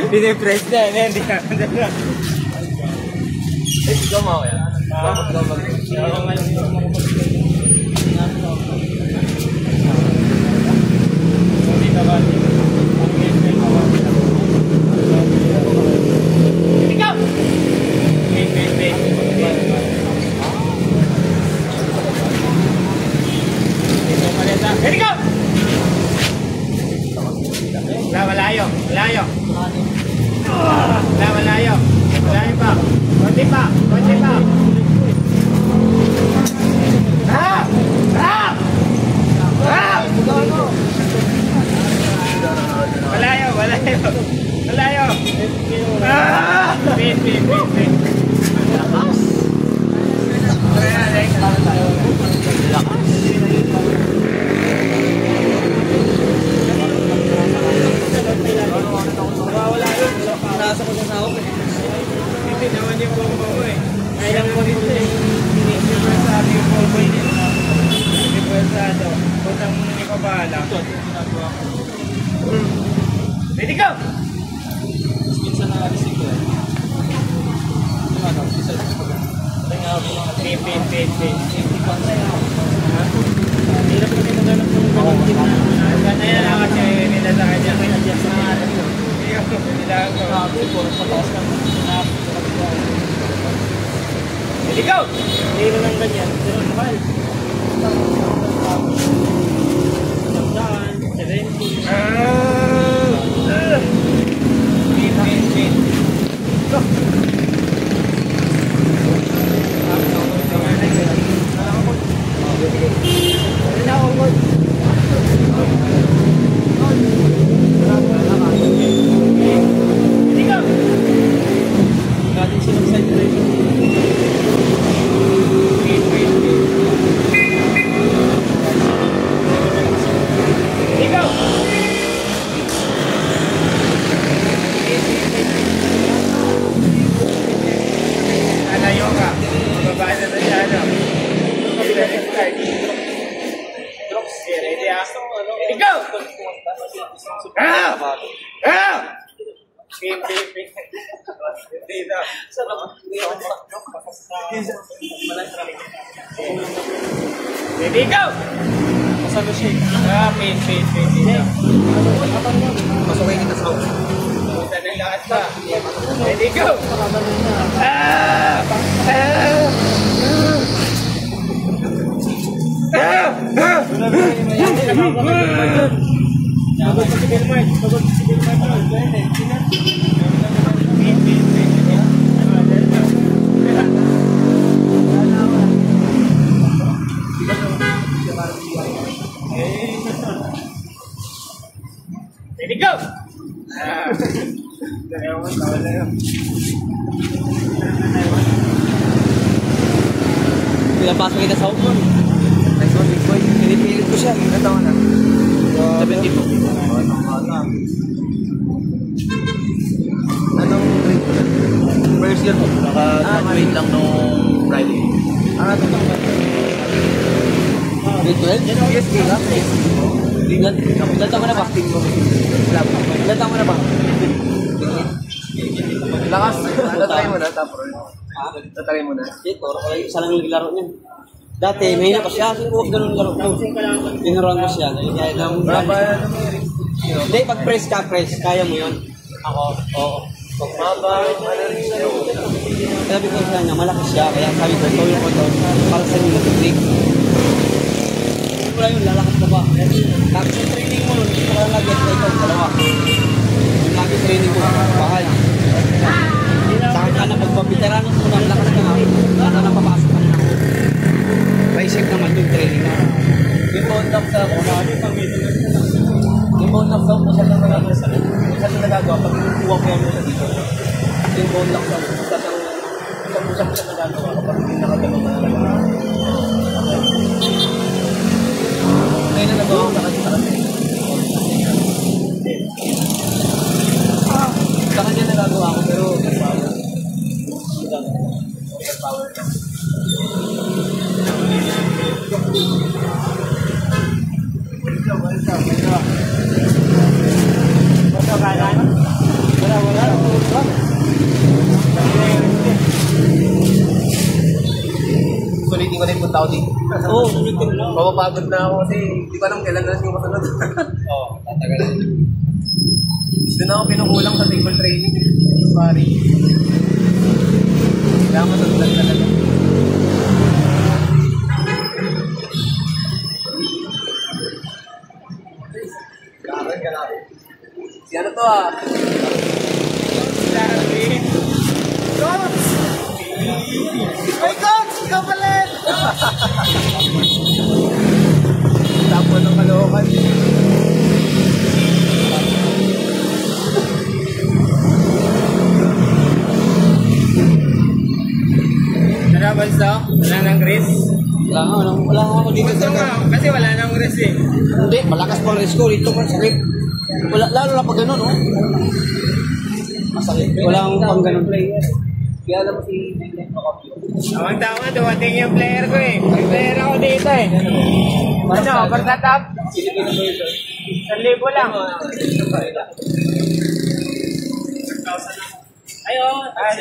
Pinipress na, hindi ka. Ikaw mo yan. Malayo. Malayo pa. Konti pa. Malayo. Pin. Nasa ko sa sahog eh. Hindi naman yung bomba mo eh. Kailang mo dito eh. Universal yung bomba yun. Universal. Putang hindi ko bahala. Ready go! Minsan na alis ko eh. Ano? Isa lang ko. Pin. Hindi pa sa'yo. Hirap kasi maghanap ng pagkakin na. Sana yan ako kasi nila sa kanya. May adjust na nga. Ready go! Hindi mo lang ganyan. Pero mahal. Sandaan. 70. Pin. Go! Ikaw! Ready, go! Kasama siya. Masukay kita sa house. Ready, go! Ready, go! Pinapasok kita sa hukon. Nice one, big boy. Pinipilit ko siya. Ilan taon na? 70 po. Anong grade ko lang? First year po. Naka-graduate lang nung Friday. Ito ba? Grade 12? PSK ka? Ilan taon na ba? Ilan taon na ba? Lakas. Tatry mo na, tapos. Tatry mo na. Dito, isa lang yung laro niyan. Dati, mahina pa siya. Huwag ganun laro ko. Tinuruan ko siya. Hindi, pag press ka, press. Kaya mo yun. Ako, oo. Sabi ko sa kanya, malaki siya. Kaya sabi ko, tulong ko doon. Para sa inyo mag-click. Wala yun, lalakas ka ba? Tapos yung training mo nun, parang lagyan ka ikaw, dalawa. Yung lagi training mo, bahal. Saka ka na pagpapiteranan mo ng lakas ka nga, wala na papasok ka na. Bicep naman yung training na. Yung bone up sa ako, yung bone up sa ako, saan lang nagagawa sa akin? Saan lang nagagawa? Pag inukuha ko yan sa dito. Yung bone up sa ako, saan lang nagagawa kapag hindi nakagalaw na nagagawa. Ngayon na nagawa ko sa kanya. Sa kanya nagagawa ko, pero power. Power lang. Sulitin ko na yung punta ko dito. Oo, sulitin mo. Mapapagod na ako kasi hindi ko alam kailan na yung kasunod. Oo, tatagal. Doon ako pinukulang sa table training. Pari. Kaya matutulad talaga. Si ano to ah? Coach! Ay, Coach! Ikaw pala! Tapos ng kalokan. Tara, Banso? Wala nang grease? Wala ako dito Gusto nga, kasi wala nang grease eh. Hindi, malakas pang risk ko. Dito pa sakit. Wala, lalo na pag ganun, oh. Masakit. Wala akong pang ganun. Kaya alam mo si Tama, dumating yung player ko eh. May player ako dito eh. Ano, pagkatap? 1,000 lang. Ayo,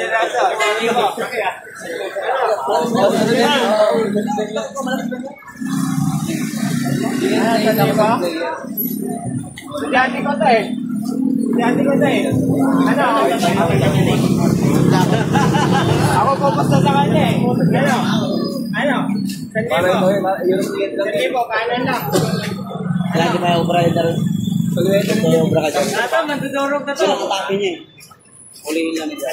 nasa. 1,000. Dati ko to eh. Ano? Ako pupusta sa kanya eh. Ano? 1,000. Kanan lang. Lagi tayo obra ito. Tayo obra ka dyan. Ito, mandudurog na to. Sila katake niya eh. Ulihin lang niya.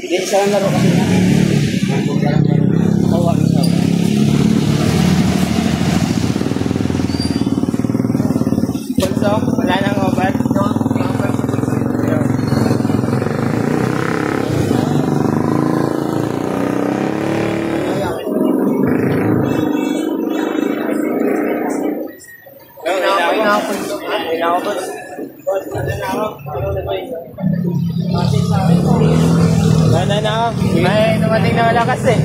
Hindi, isa lang laro kasi na. Bawa ng sawa. Bunso, wala nang obat. Wala na ako. May dumating na malakas eh.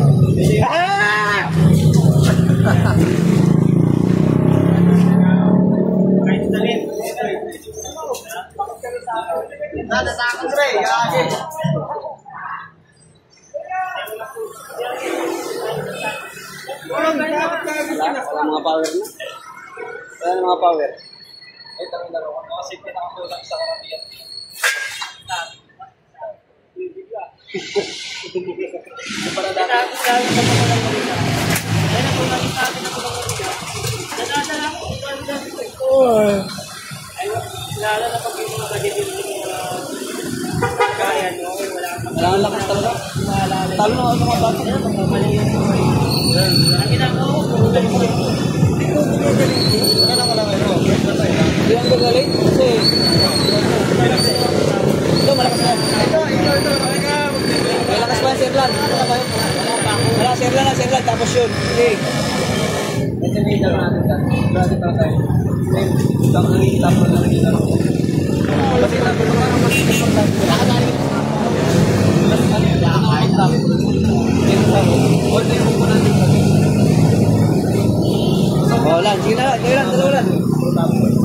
Natatakot pre, gagi. Wala mga power na. Wala mga power. Ito ang dalawa. Kasi pinakakulang sa karamihan. Para dati. Lalo na pag yung mga kaditin kaya nyo, Wala ang lakas talaga. Talo na ako sa mga bata. ang ginagawa ko, kung galing ko Hindi ang gagaling kasi ito malakas na. May lakas pa yung Sirlan. Wala Sirlan tapos yun. Okay. Ito na yung dalawa natin dyan. Grabe pa tayo. Tapos nakikita ko na nakikita ko. Kasi natin ito parang mas importante. Nakakain lang. Ito sa ako. All day mo muna natin kami. Lan. Sige na, kayo lang, dalawa lang.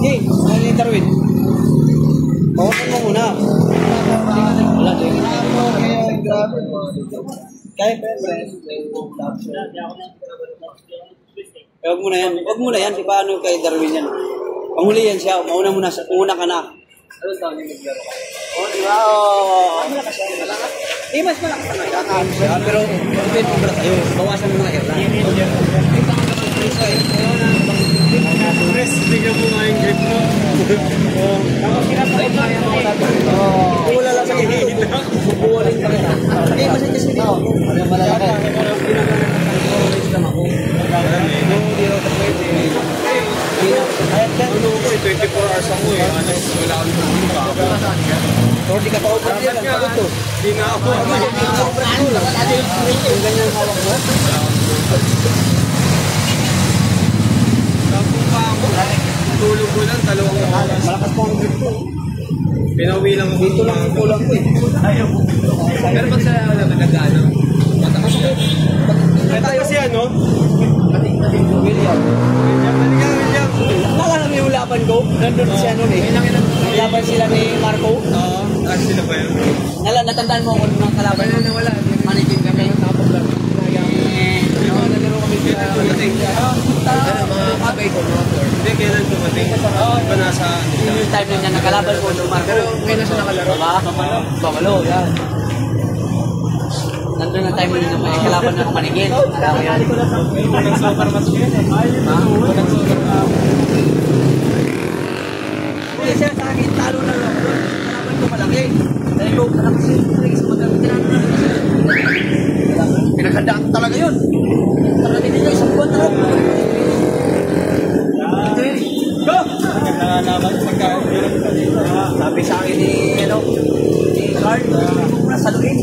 Sige, ano yung Darwin? Pawasan mo muna. Wala, sige. Kaya, Huwag mo na yan. Si paano kay Darwin yan? Panghuli yan siya. Mauna ka na. Anong taon yung naglaro ka? Di ba? Malakas siya. Mas malakas talaga. Pero, pag-pin mo pala kayo. Bawasan mo mga airline. Press, bigyan mo nga yung grip mo. Tapos kinapakit mo yung mga natin. Wala lang sa kanya. Bubuwalin ka rin. Hindi, masaya kasi ito. Malalaki. Ano ko 24 hours ako eh. Wala akong Pero di ka pa open yan. Hindi nga ako. Yung ganyan hawak mo. Tapos pa ako. Tulog ko lang, 2 oras. Malakas pa ang grip ko. Pinauwi lang ako. Dito lang ang kulang ko eh. Pero pag sa nag-ano, matakas siya. Ito kasi ano? William. William. Nalala mo yung laban ko? Nandun si ano eh. Laban sila ni Marco. Oo. Sila ba yun? Natandaan mo ako ng kalaban. Wala na wala. Manitin kami. Tapos lang. Nalaro kami sa dumating. Mga kabay ko, mga floor. Hindi, kailan dumating? Iba nasa... Yung time na niya nakalaban ko ng Marco. Pero kailan siya nakalaro? Babalo, yan. Nandun ang time na niya may kalaban ng Manigil. Alam mo yan. Unang super match ko yun eh. Ha? Unang super Kaya siya sa akin, talo na lang ako. Kalaban ko malaki. Dahil ko, alam ko sa magandang tinanong na. Pinaghandaan talaga yun. Talaga nila isang buwan na lang. Go! Nakalaban pagka-hirap ka dito. Sabi sa akin ni Carl, saluin.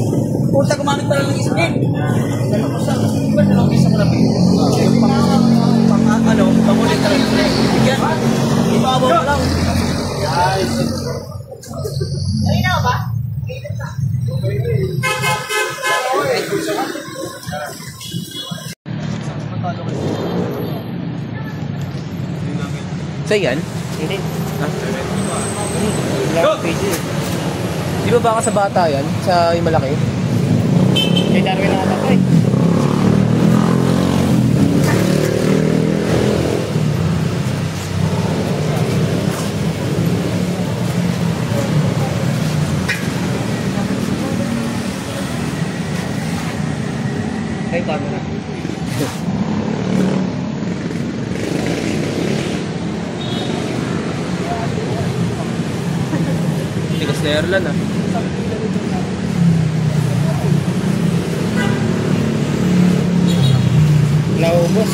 Punta gumamit pa lang ng isang game. Sabi ko sa, iba na lang isang malapit. Pangulit talaga. Bigyan. Ibabaw pa lang. Ayun na ba? Sa yan? Hindi. Go! Di ba baka sa bata yan? Sa yung malaki? Kay Darwin na ako eh. Ay, camera. Tigas na Erlan ah. Naubos.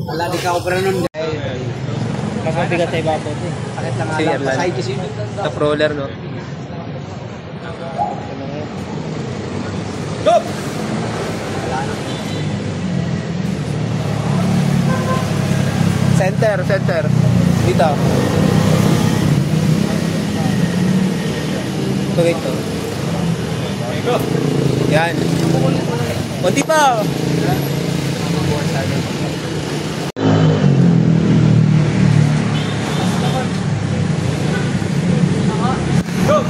Wala di ka ako pero nun. Mas mabigat dyan sa ibabaw. Sakit lang Si alam. Erlan. Pasay kasi yun. Top roller, no? Go! Center, center. Dito. Ito, ito. Yan. Kunti pa. Go!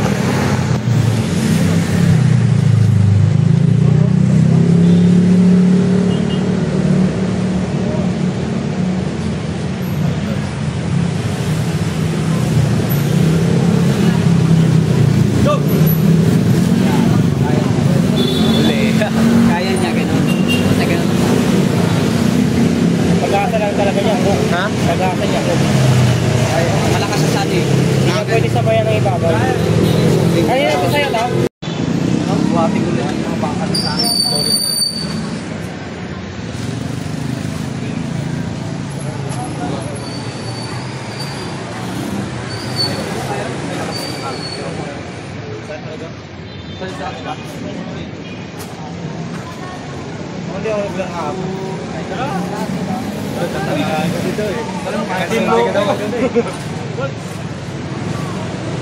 Go! Uli. Kaya niya ganun. Na ganun. Pag-asa lang talaga niya. Ha? Pag-asa niya. Ay, malakas sa sali. Hindi niya pwede sabayan ng ibabaw. Kaya ito sa'yo daw. Buhating ulit yung mga bakal sa akin. Hindi ako bilang hapon.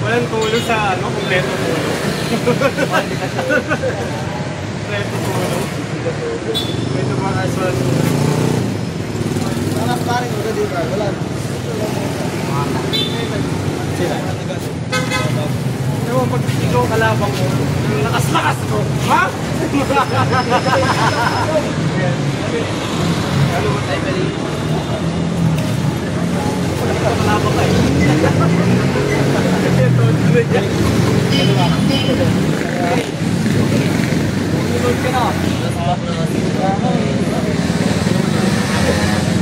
Walang tulong sa ano, kumpleto tulong. Kumpleto tulong. Ito mga aswal. Anak paring udah di wala. Ewan, pag ikaw kalabang mo, lakas-lakas ko. Ha? Ano ba tayo pwede? Kalabang tayo. Ito, tulad yan. Ano ba? Tulad ka na.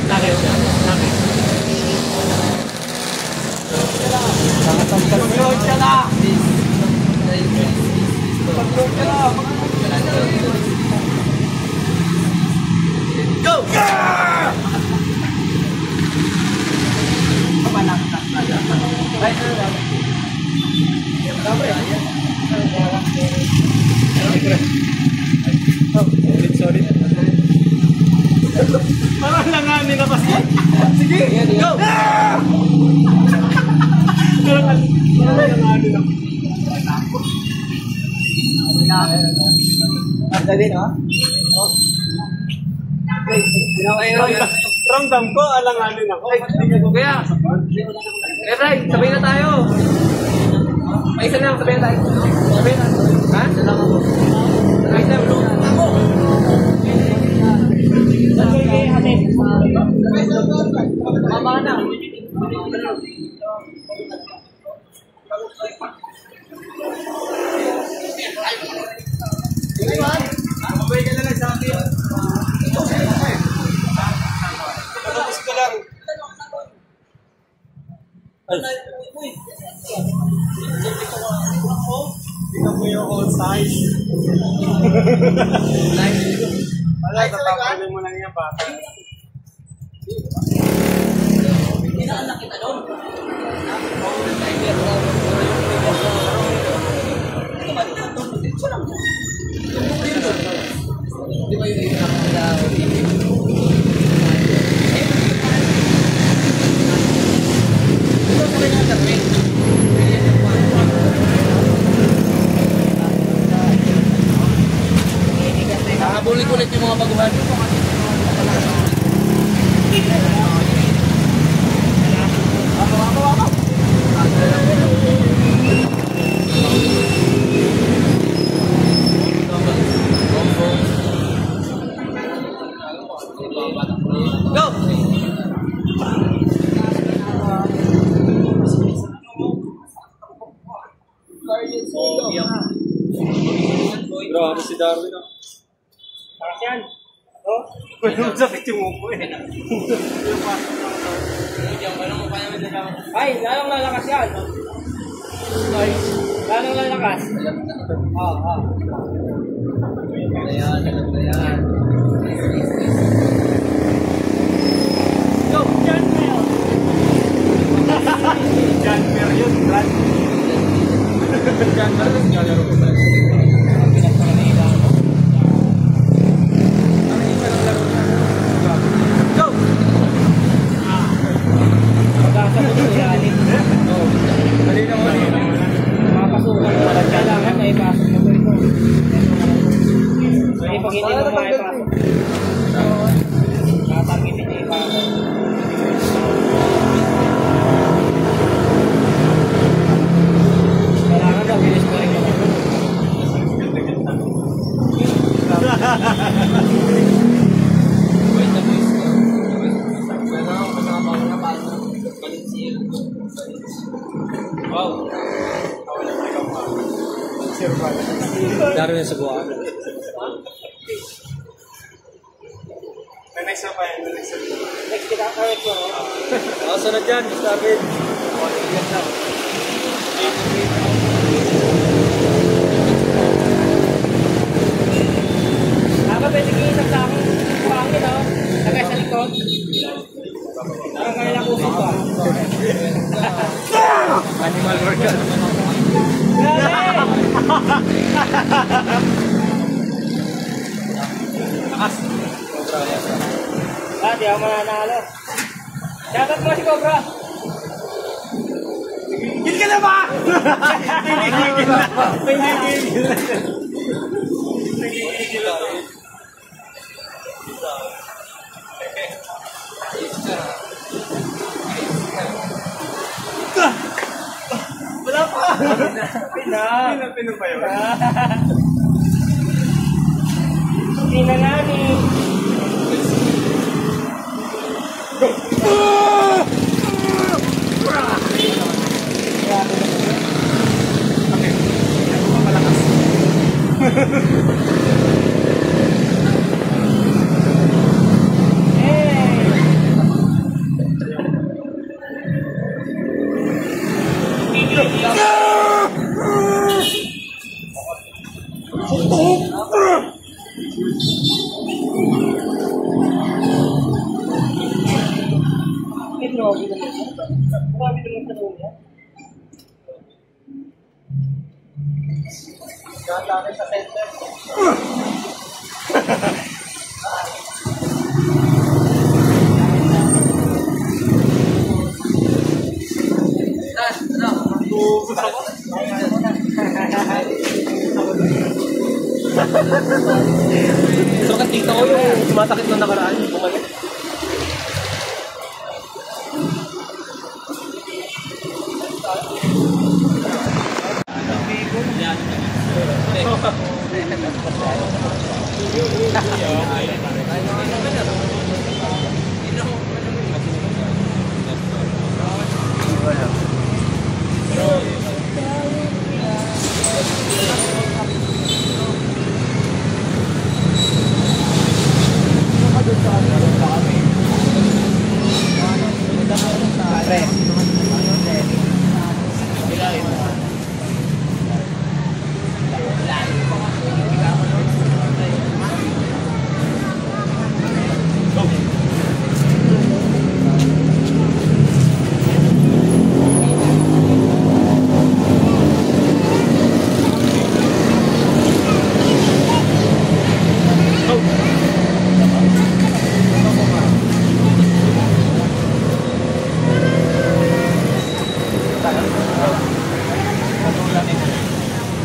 Nakit. Nakit. Tulad ka na. Go! Solid. Parang langanin na kasi. Sige, go! Parang langanin na. Dali na. Ramdam ko, alanganin ako. Kaya, Ray, sabay na tayo. Ay, isa na, sabay na tayo. Sabay na. Ha? Ay, isa na. Ako. Mama na. Tingnan mo yung whole size. Wala, tatapalin mo lang yung bata. Habulin ulit yung mga baguhan. Go! Grabe si Darwin. Takas yan. Oh? Pwede mo sakit yung upo eh. Ay, lalong lalakas yan. Ay, lalong lalakas. Oo. Ayan. Go! Yan! Janmer yun, Brad. Janmer, naglalaro ko ba? Go! Pag-asa mo sa ilalim. Oo. Halina mo. Mapasukan mo. Kailangan na ipasok mo ito. Kasi pag hindi mo maipasok, tatangitin niya ipasok. Kailangan na bilis mo rin yun. Wow. Daro na sa buwan. Next na pa yan. Next kita correct mo. Asa na dyan, Mr. David? Pwede kinisap sa akin. Pangin, no? Tagay sa likod. Parang kaya lang usap pa. Animal workout. Grabe! Lakas. Di ako mananalo. Shoutout mo si Cobra. Gil ka na ba? Pinigil na. Wala pa. Pinang pa yun. Pinangani. Grabe naman sa dunya. Gata sa center. So katita ko yung sumasakit na nakaraan. Bumalik.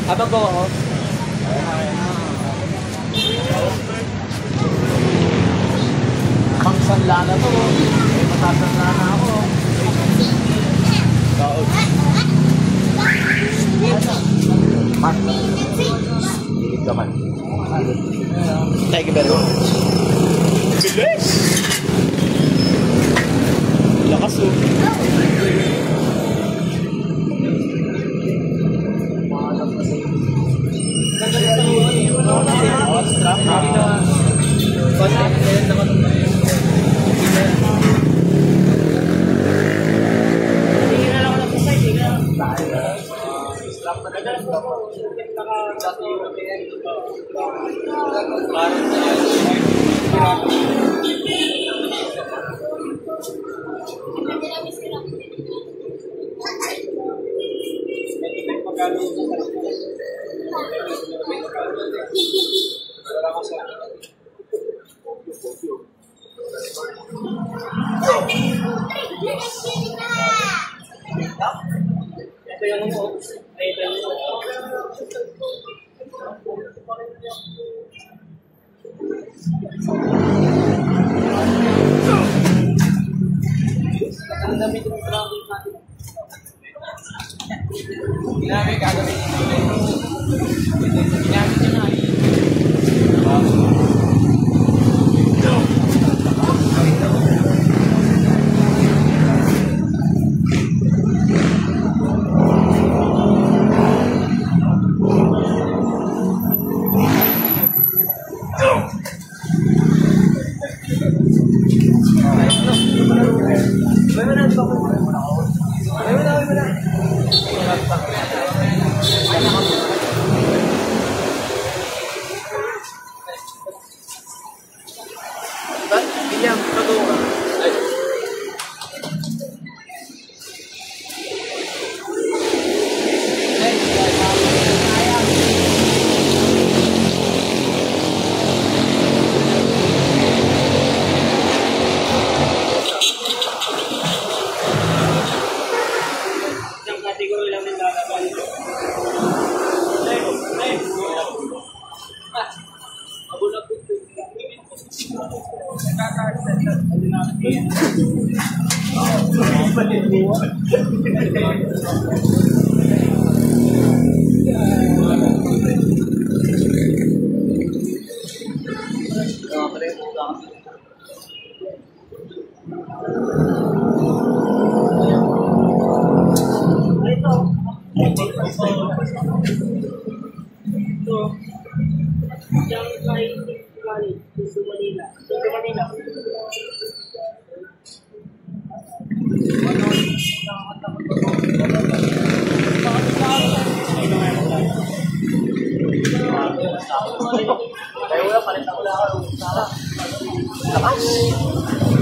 Habang gawa ko. Pangsanla na to. Matasanla na ako. Hilig naman. Thank you very much. Bilis! Lakas o. Ito yung ano. Ito yung Ginamit gagawin. Ginamit yun na. William, bago ka. Ay. isang category lang ng lalaban. Lakas.